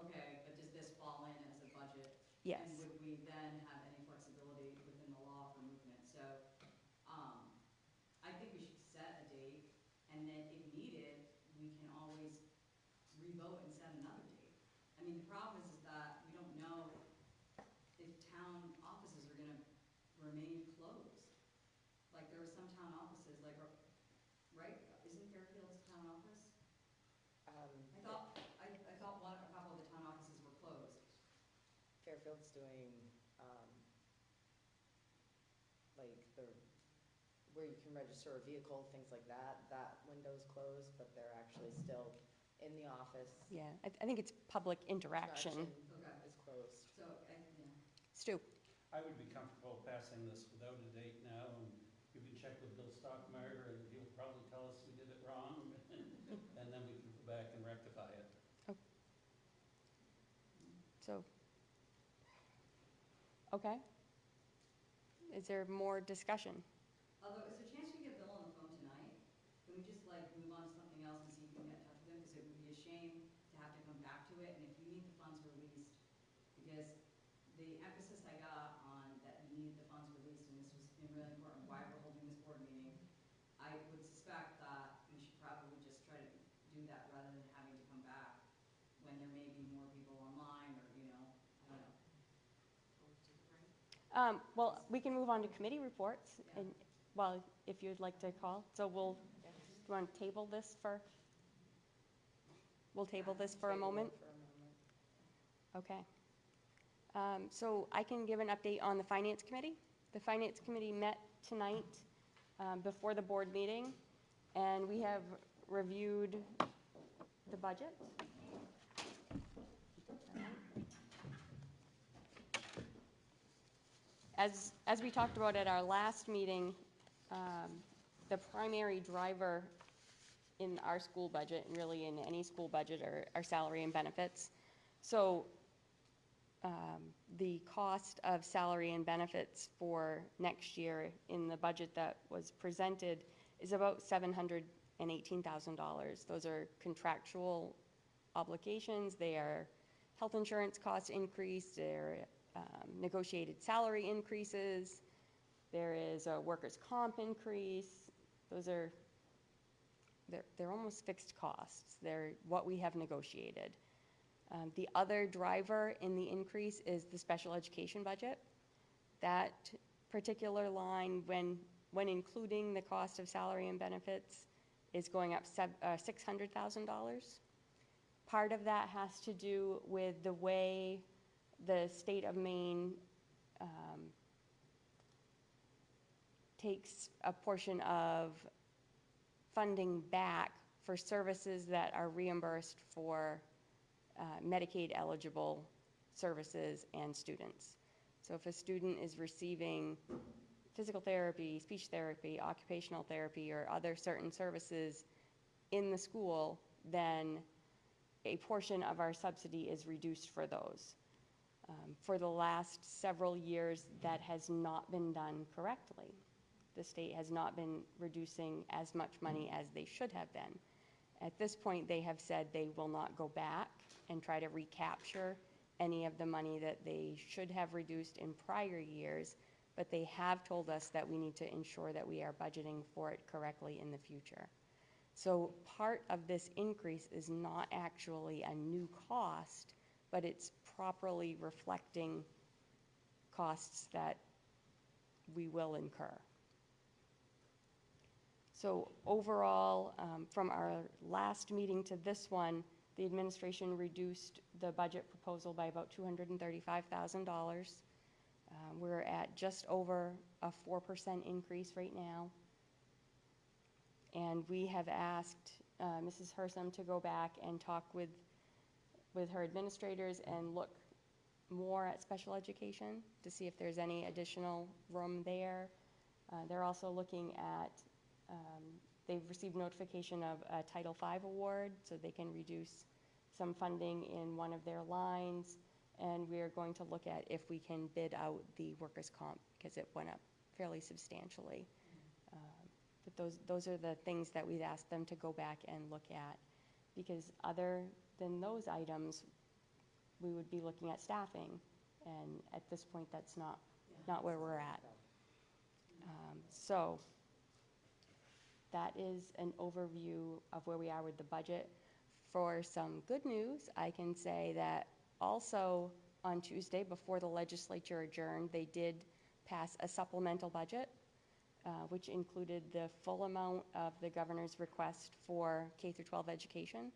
okay, but does this fall in as a budget? Yes. And would we then have any flexibility within the law for movement? So, I think we should set a date, and then if needed, we can always revote and set another date. I mean, the problem is that we don't know if town offices are gonna remain closed. Like, there are some town offices, like, right, isn't Fairfield's town office? I thought a couple of the town offices were closed. Fairfield's doing, like where you can register a vehicle, things like that, that window's closed, but they're actually still in the office. Yeah, I think it's public interaction. Okay. Is closed. So, yeah. Stu? I would be comfortable passing this without a date now, and you can check with Bill Stockmeyer, and he'll probably tell us we did it wrong, and then we can go back and rectify it. So, okay. Is there more discussion? Although, is there a chance we can get Bill on the phone tonight? Can we just like move on to something else and see if we can get in touch with him? Because it would be a shame to have to come back to it, and if you need the funds released, because the emphasis I got on that we need the funds released, and this was really important, why we're holding this board meeting, I would suspect that we should probably just try to do that rather than having to come back when there may be more people online, or, you know, I don't know. Well, we can move on to committee reports, Yeah. and, well, if you'd like to call. So do you want to table this for, we'll table this for a moment? Okay. So I can give an update on the Finance Committee. The Finance Committee met tonight before the board meeting, and we have reviewed the budget. As we talked about at our last meeting, the primary driver in our school budget, and really in any school budget, are salary and benefits. So the cost of salary and benefits for next year in the budget that was presented is about $718,000. Those are contractual obligations. They are health insurance cost increase, they're negotiated salary increases, there is a workers' comp increase. Those are, they're almost fixed costs. They're what we have negotiated. The other driver in the increase is the special education budget. That particular line, when including the cost of salary and benefits, is going up $600,000. Part of that has to do with the way the state of Maine takes a portion of funding back for services that are reimbursed for Medicaid-eligible services and students. So if a student is receiving physical therapy, speech therapy, occupational therapy, or other certain services in the school, then a portion of our subsidy is reduced for those. For the last several years, that has not been done correctly. The state has not been reducing as much money as they should have been. At this point, they have said they will not go back and try to recapture any of the money that they should have reduced in prior years, but they have told us that we need to ensure that we are budgeting for it correctly in the future. So part of this increase is not actually a new cost, but it's properly reflecting costs that we will incur. So overall, from our last meeting to this one, the administration reduced the budget proposal by about $235,000. We're at just over a 4% increase right now. And we have asked Mrs. Hersom to go back and talk with her administrators and look more at special education to see if there's any additional room there. They're also looking at, they've received notification of a Title V award, so they can reduce some funding in one of their lines. And we're going to look at if we can bid out the workers' comp, because it went up fairly substantially. But those are the things that we've asked them to go back and look at, because other than those items, we would be looking at staffing, and at this point, that's not where we're at. So that is an overview of where we are with the budget. For some good news, I can say that also on Tuesday, before the legislature adjourned, they did pass a supplemental budget, which included the full amount of the governor's request for K-12 education.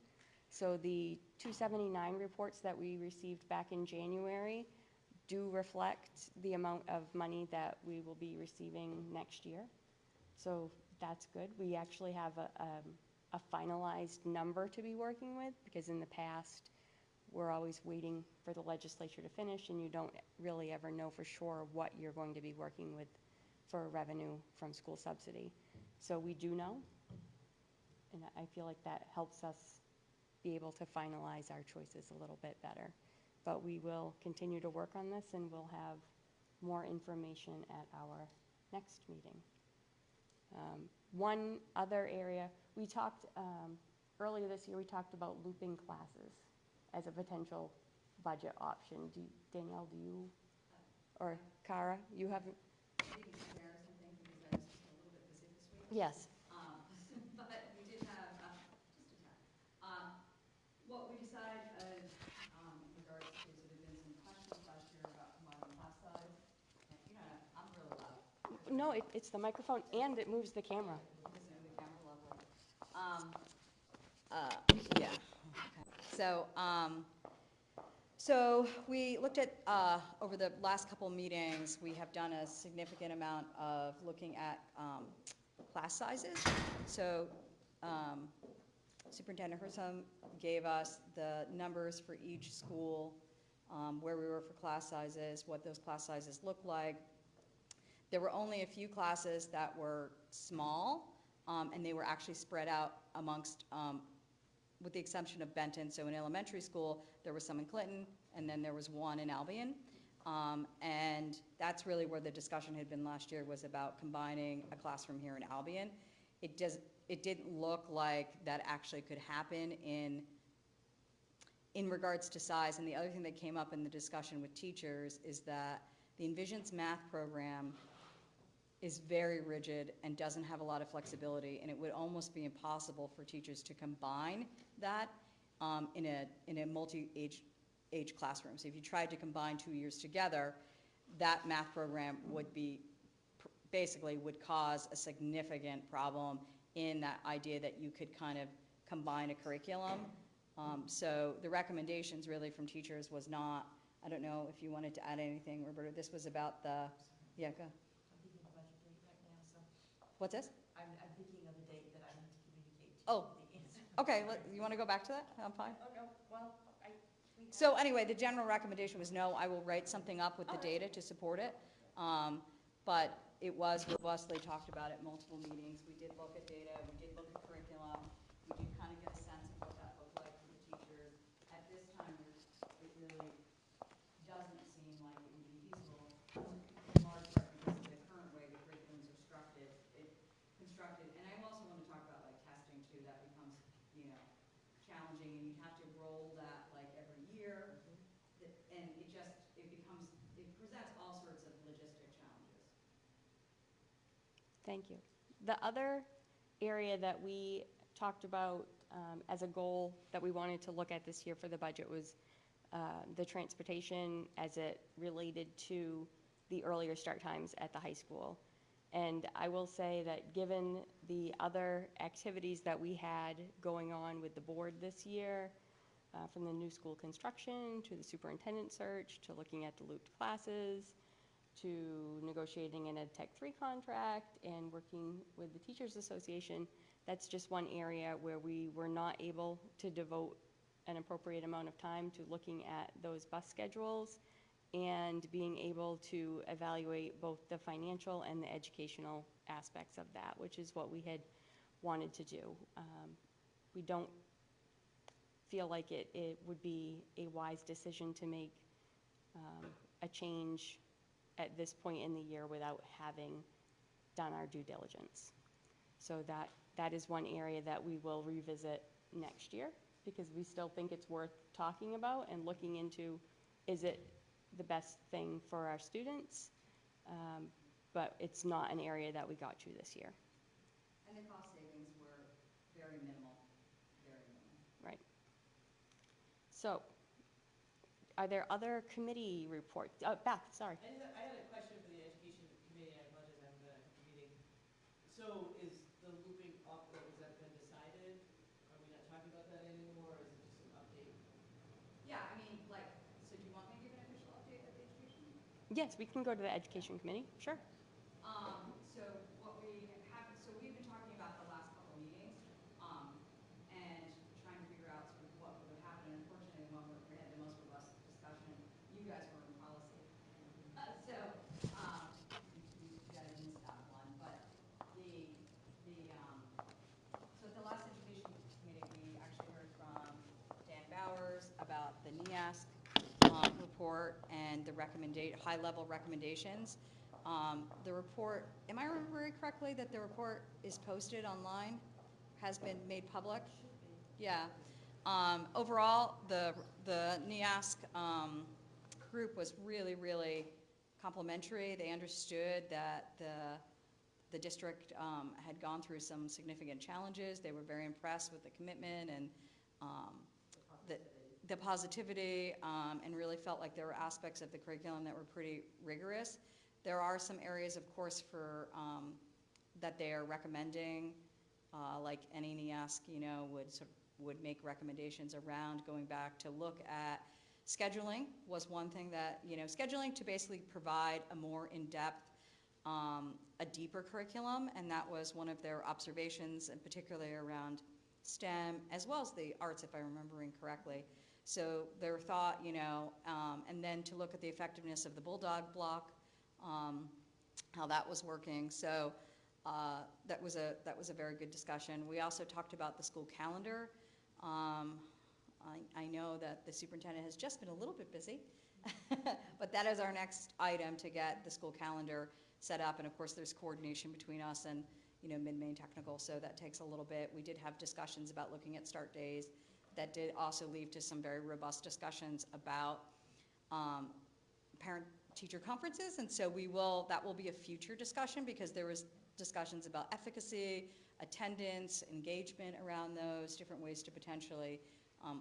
So the 279 reports that we received back in January do reflect the amount of money that we will be receiving next year. So that's good. We actually have a finalized number to be working with, because in the past, we're always waiting for the legislature to finish, and you don't really ever know for sure what you're going to be working with for revenue from school subsidy. So we do know, and I feel like that helps us be able to finalize our choices a little bit better. But we will continue to work on this, and we'll have more information at our next meeting. One other area, we talked, earlier this year, we talked about looping classes as a potential budget option. Danielle, do you, or Cara, you haven't? I think it's an embarrassing thing because I was just a little bit busy this week. Yes. But we did have, just a tad. What we decided in regards to, so there've been some questions last year about combining class size. And, you know, I'm really loud. No, it's the microphone, and it moves the camera. It doesn't move the camera, lovely. Yeah. Okay. So we looked at, over the last couple meetings, we have done a significant amount of looking at class sizes. So Superintendent Hersom gave us the numbers for each school, where we were for class sizes, what those class sizes look like. There were only a few classes that were small, and they were actually spread out amongst, with the exception of Benton. So in elementary school, there was some in Clinton, and then there was one in Albion. And that's really where the discussion had been last year, was about combining a classroom here in Albion. It didn't look like that actually could happen in regards to size. And the other thing that came up in the discussion with teachers is that the Envisions math program is very rigid and doesn't have a lot of flexibility, and it would almost be impossible for teachers to combine that in a multi-age classroom. So if you tried to combine 2 years together, that math program would be, basically would cause a significant problem in that idea that you could kind of combine a curriculum So the recommendations really from teachers was not, I don't know if you wanted to add anything, Roberta, this was about the, yeah, go. I'm thinking of a budget date right now, so What's this? I'm thinking of a date that I need to communicate to Oh. the answer. Okay, you want to go back to that? I'm fine. Oh, no, well, we have. So anyway, the general recommendation was no, I will write something up with the data to support it. But it was robustly talked about at multiple meetings. We did look at data, we did look at curriculum. We did kind of get a sense of what that looked like for the teachers. At this time, it really doesn't seem like it would be feasible, in large part because of the current way the curriculums are constructed. And I also want to talk about like testing too. That becomes, challenging, and you'd have to roll that like every year. And it presents all sorts of logistic challenges. Thank you. The other area that we talked about as a goal that we wanted to look at this year for the budget was the transportation as it related to the earlier start times at the high school. And I will say that given the other activities that we had going on with the board this year, from the new school construction to the superintendent search to looking at the looped classes to negotiating an Ed Tech 3 contract and working with the Teachers Association, that's just one area where we were not able to devote an appropriate amount of time to looking at those bus schedules and being able to evaluate both the financial and the educational aspects of that, which is what we had wanted to do. We don't feel like it would be a wise decision to make a change at this point in the year without having done our due diligence. So that is one area that we will revisit next year, because we still think it's worth talking about and looking into, is it the best thing for our students? But it's not an area that we got to this year. And the cost savings were very minimal, very minimal. Right. So, are there other committee reports? Beth, sorry. I had a question for the education committee. I apologize, I haven't been at a meeting. So is the looping up, has that been decided? Are we not talking about that anymore, or is it just an update? Yeah, I mean, so do you want me to give an official update of the education? Yes, we can go to the education committee, sure. So we've been talking about the last couple meetings, and trying to figure out sort of what would happen. And unfortunately, when we had the most robust discussion, you guys were in policy. So, you guys missed that one. But so at the last education committee, we actually heard from Dan Bowers about the NEASC report and the high-level recommendations. The report, am I remembering correctly that the report is posted online, has been made public? Yeah. Overall, the NEASC group was really, really complimentary. They understood that the district had gone through some significant challenges. They were very impressed with the commitment and the positivity, and really felt like there were aspects of the curriculum that were pretty rigorous. There are some areas, of course, that they are recommending, like any NEASC, would make recommendations around going back to look at scheduling was one thing that, scheduling to basically provide a more in-depth, a deeper curriculum, and that was one of their observations, and particularly around STEM, as well as the arts, if I'm remembering correctly. So their thought, and then to look at the effectiveness of the Bulldog block, how that was working. So that was a very good discussion. We also talked about the school calendar. I know that the superintendent has just been a little bit busy, but that is our next item, to get the school calendar set up. And of course, there's coordination between us and Mid-Maine Technical, so that takes a little bit. We did have discussions about looking at start days. That did also lead to some very robust discussions about parent-teacher conferences, and so that will be a future discussion, because there was discussions about efficacy, attendance, engagement around those, different ways to potentially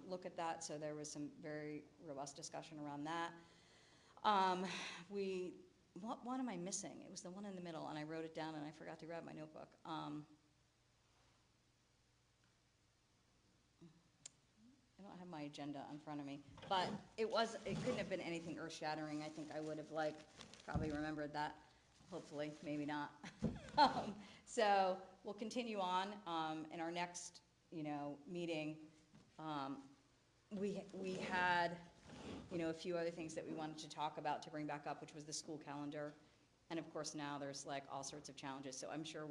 look at that. So there was some very robust discussion around that. What one am I missing? It was the one in the middle, and I wrote it down, and I forgot to grab my notebook. I my agenda in front of me, but it couldn't have been anything earth-shattering. I think I would have probably remembered that, hopefully, maybe not. So we'll continue on, in our next, meeting. We had, a few other things that we wanted to talk about to bring back up, which was the school calendar. And of course, now there's all sorts of challenges, so I'm sure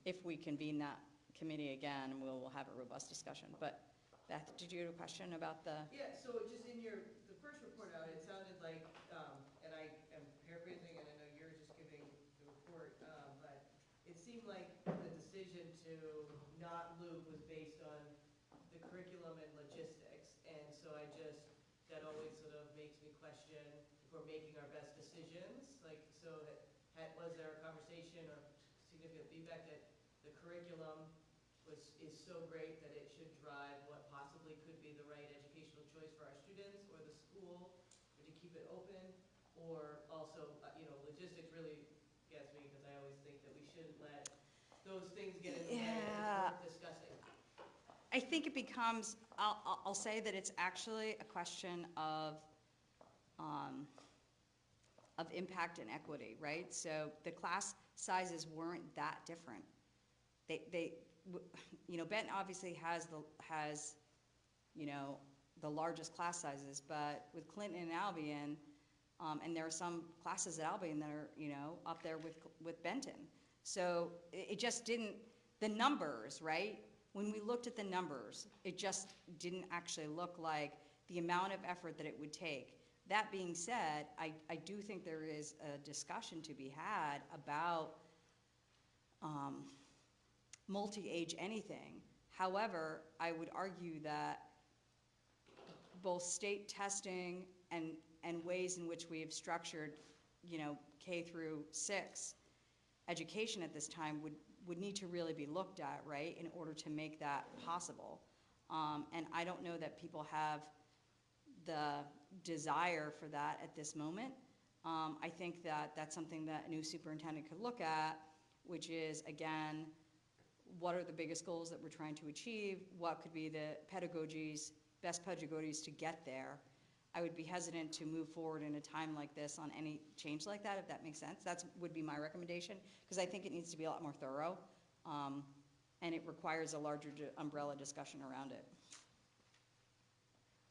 if we convene that committee again, we'll have a robust discussion. But Beth, did you have a question about the? Yeah, so just in the first report out, it sounded like, and I am paraphrasing, and I know you're just giving the report, but it seemed like the decision to not loop was based on the curriculum and logistics. And so that always sort of makes me question if we're making our best decisions. Was there a conversation or significant feedback that the curriculum is so great that it should drive what possibly could be the right educational choice for our students or the school, or to keep it open? Or also, logistics really gets me, because I always think that we shouldn't let those things get in the way. It's worth discussing. I think it becomes, I'll say that it's actually a question of impact and equity, right? So the class sizes weren't that different. Benton obviously has the largest class sizes, but with Clinton and Albion, and there are some classes at Albion that are, up there with Benton. So it just didn't, the numbers, right? When we looked at the numbers, it just didn't actually look like the amount of effort that it would take. That being said, I do think there is a discussion to be had about multi-age anything. However, I would argue that both state testing and ways in which we have structured, K through 6 education at this time would need to really be looked at, right, in order to make that possible. And I don't know that people have the desire for that at this moment. I think that that's something that a new superintendent could look at, which is, again, what are the biggest goals that we're trying to achieve? What could be the best pedagogies to get there? I would be hesitant to move forward in a time like this on any change like that, if that makes sense. That would be my recommendation, because I think it needs to be a lot more thorough, and it requires a larger umbrella discussion around it.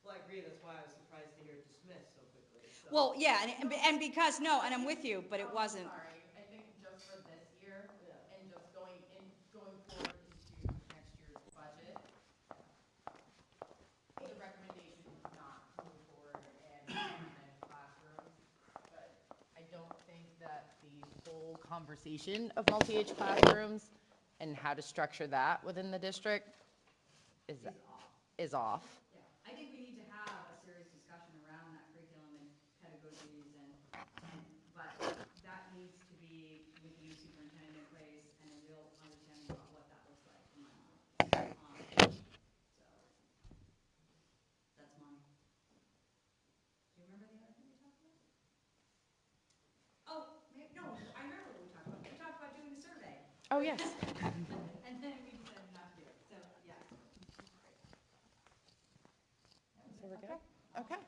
Well, I agree, that's why I was surprised to hear it dismissed so quickly. So. Well, yeah, and because, no, and I'm with you, but it wasn't. Sorry, I think just for this year, and just going forward into next year's budget, the recommendation is not to move forward and manage classrooms, but I don't think that the whole conversation of multi-age classrooms and how to structure that within the district is off. Yeah, I think we need to have a serious discussion around that curriculum and pedagogies, but that needs to be with the new superintendent in place and a real understanding about what that looks like in my mind. So that's mine. Do you remember the other thing we talked about? Oh, no, I remember what we talked about. We talked about doing the survey. Oh, yes. And then we decided not to do it, so, yes. So we're good? Okay.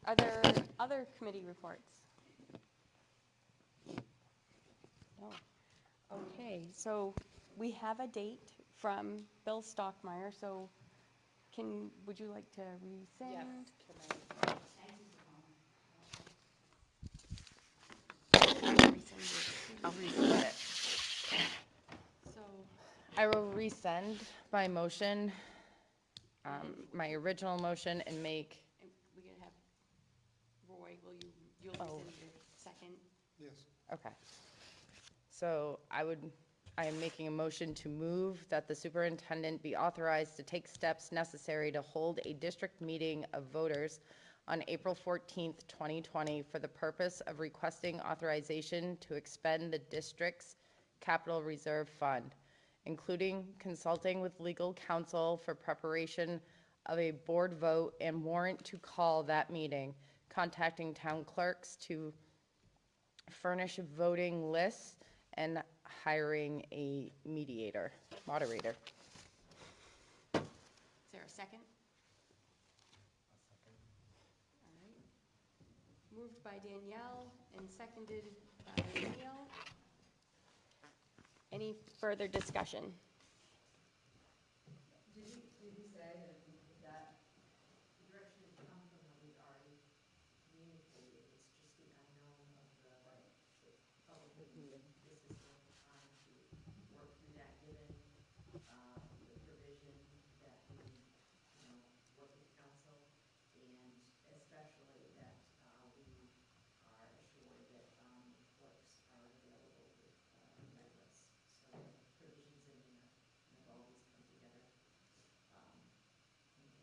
Are there other committee reports? No. Okay, so we have a date from Bill Stockmeyer, so would you like to resend? Yes. I'll resend it. So, I will resend my motion, my original motion, and make, we can have Roy, you'll Oh. rescind your second? Yes. okay. So I am making a motion to move that the superintendent be authorized to take steps necessary to hold a district meeting of voters on April 14th, 2020 for the purpose of requesting authorization to expend the district's capital reserve fund, including consulting with legal counsel for preparation of a board vote and warrant to call that meeting, contacting town clerks to furnish voting lists, and hiring a moderator. Is there a second? moved by Danielle and seconded by Neil. Any further discussion? Did he say that if that, the direction has come from that we've already communicated, it's just the unknown of the, the public meeting. This is the time to work through that, given, the provision that we, work with council, and especially that, we are assured that, clerks are available with, lists. So the provisions in there kind of always come together.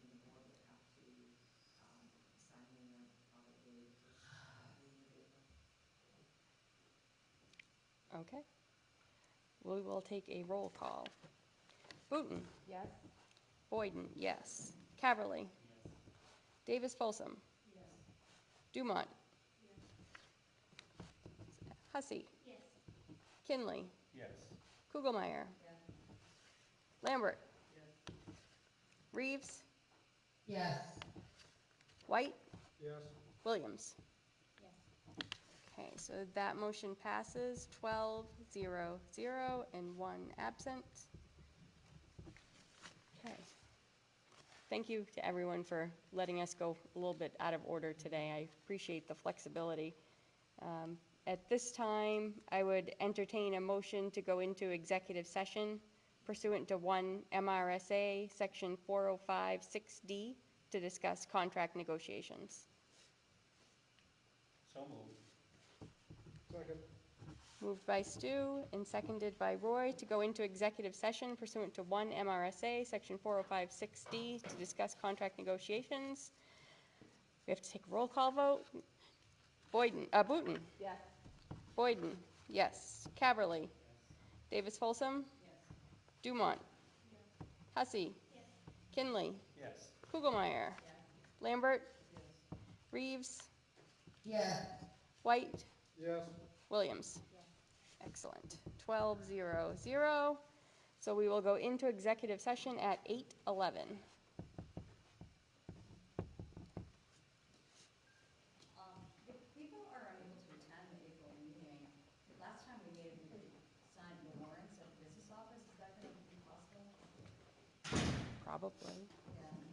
And the board will have to sign the warrant probably the first meeting of April. Okay. We will take a roll call. Booton. Yes? Boyden, yes. Caverly. Yes. Davis Folsom. Yes. Dumont. Hussey. Yes. Kinley. Yes. Kugelmeyer. Yes. Lambert. Yes. Reeves. Yes. White. Yes. Williams. Yes. Okay, so that motion passes 12-0-0 and 1 absent. Okay. Thank you to everyone for letting us go a little bit out of order today. I appreciate the flexibility. At this time, I would entertain a motion to go into executive session pursuant to 1 MRSA, Section 405-6D, to discuss contract negotiations. So moved. Second. Moved by Stu and seconded by Roy to go into executive session pursuant to 1 MRSA, Section 405-6D, to discuss contract negotiations. We have to take a roll call vote. Booton. Yes. Boyden, yes. Caverly. Yes. Davis Folsom. Yes. Dumont. Hussey. Yes. Kinley. Yes. Kugelmeyer. Yes. Lambert. Yes. Reeves. Yes. White. Yes. Williams. Yes. Excellent. 12-0-0. So we will go into executive session at 8:11. If people are unable to attend the April meeting, last time we gave them, signed the warrants at the business office, is that going to be possible? Probably. Yeah.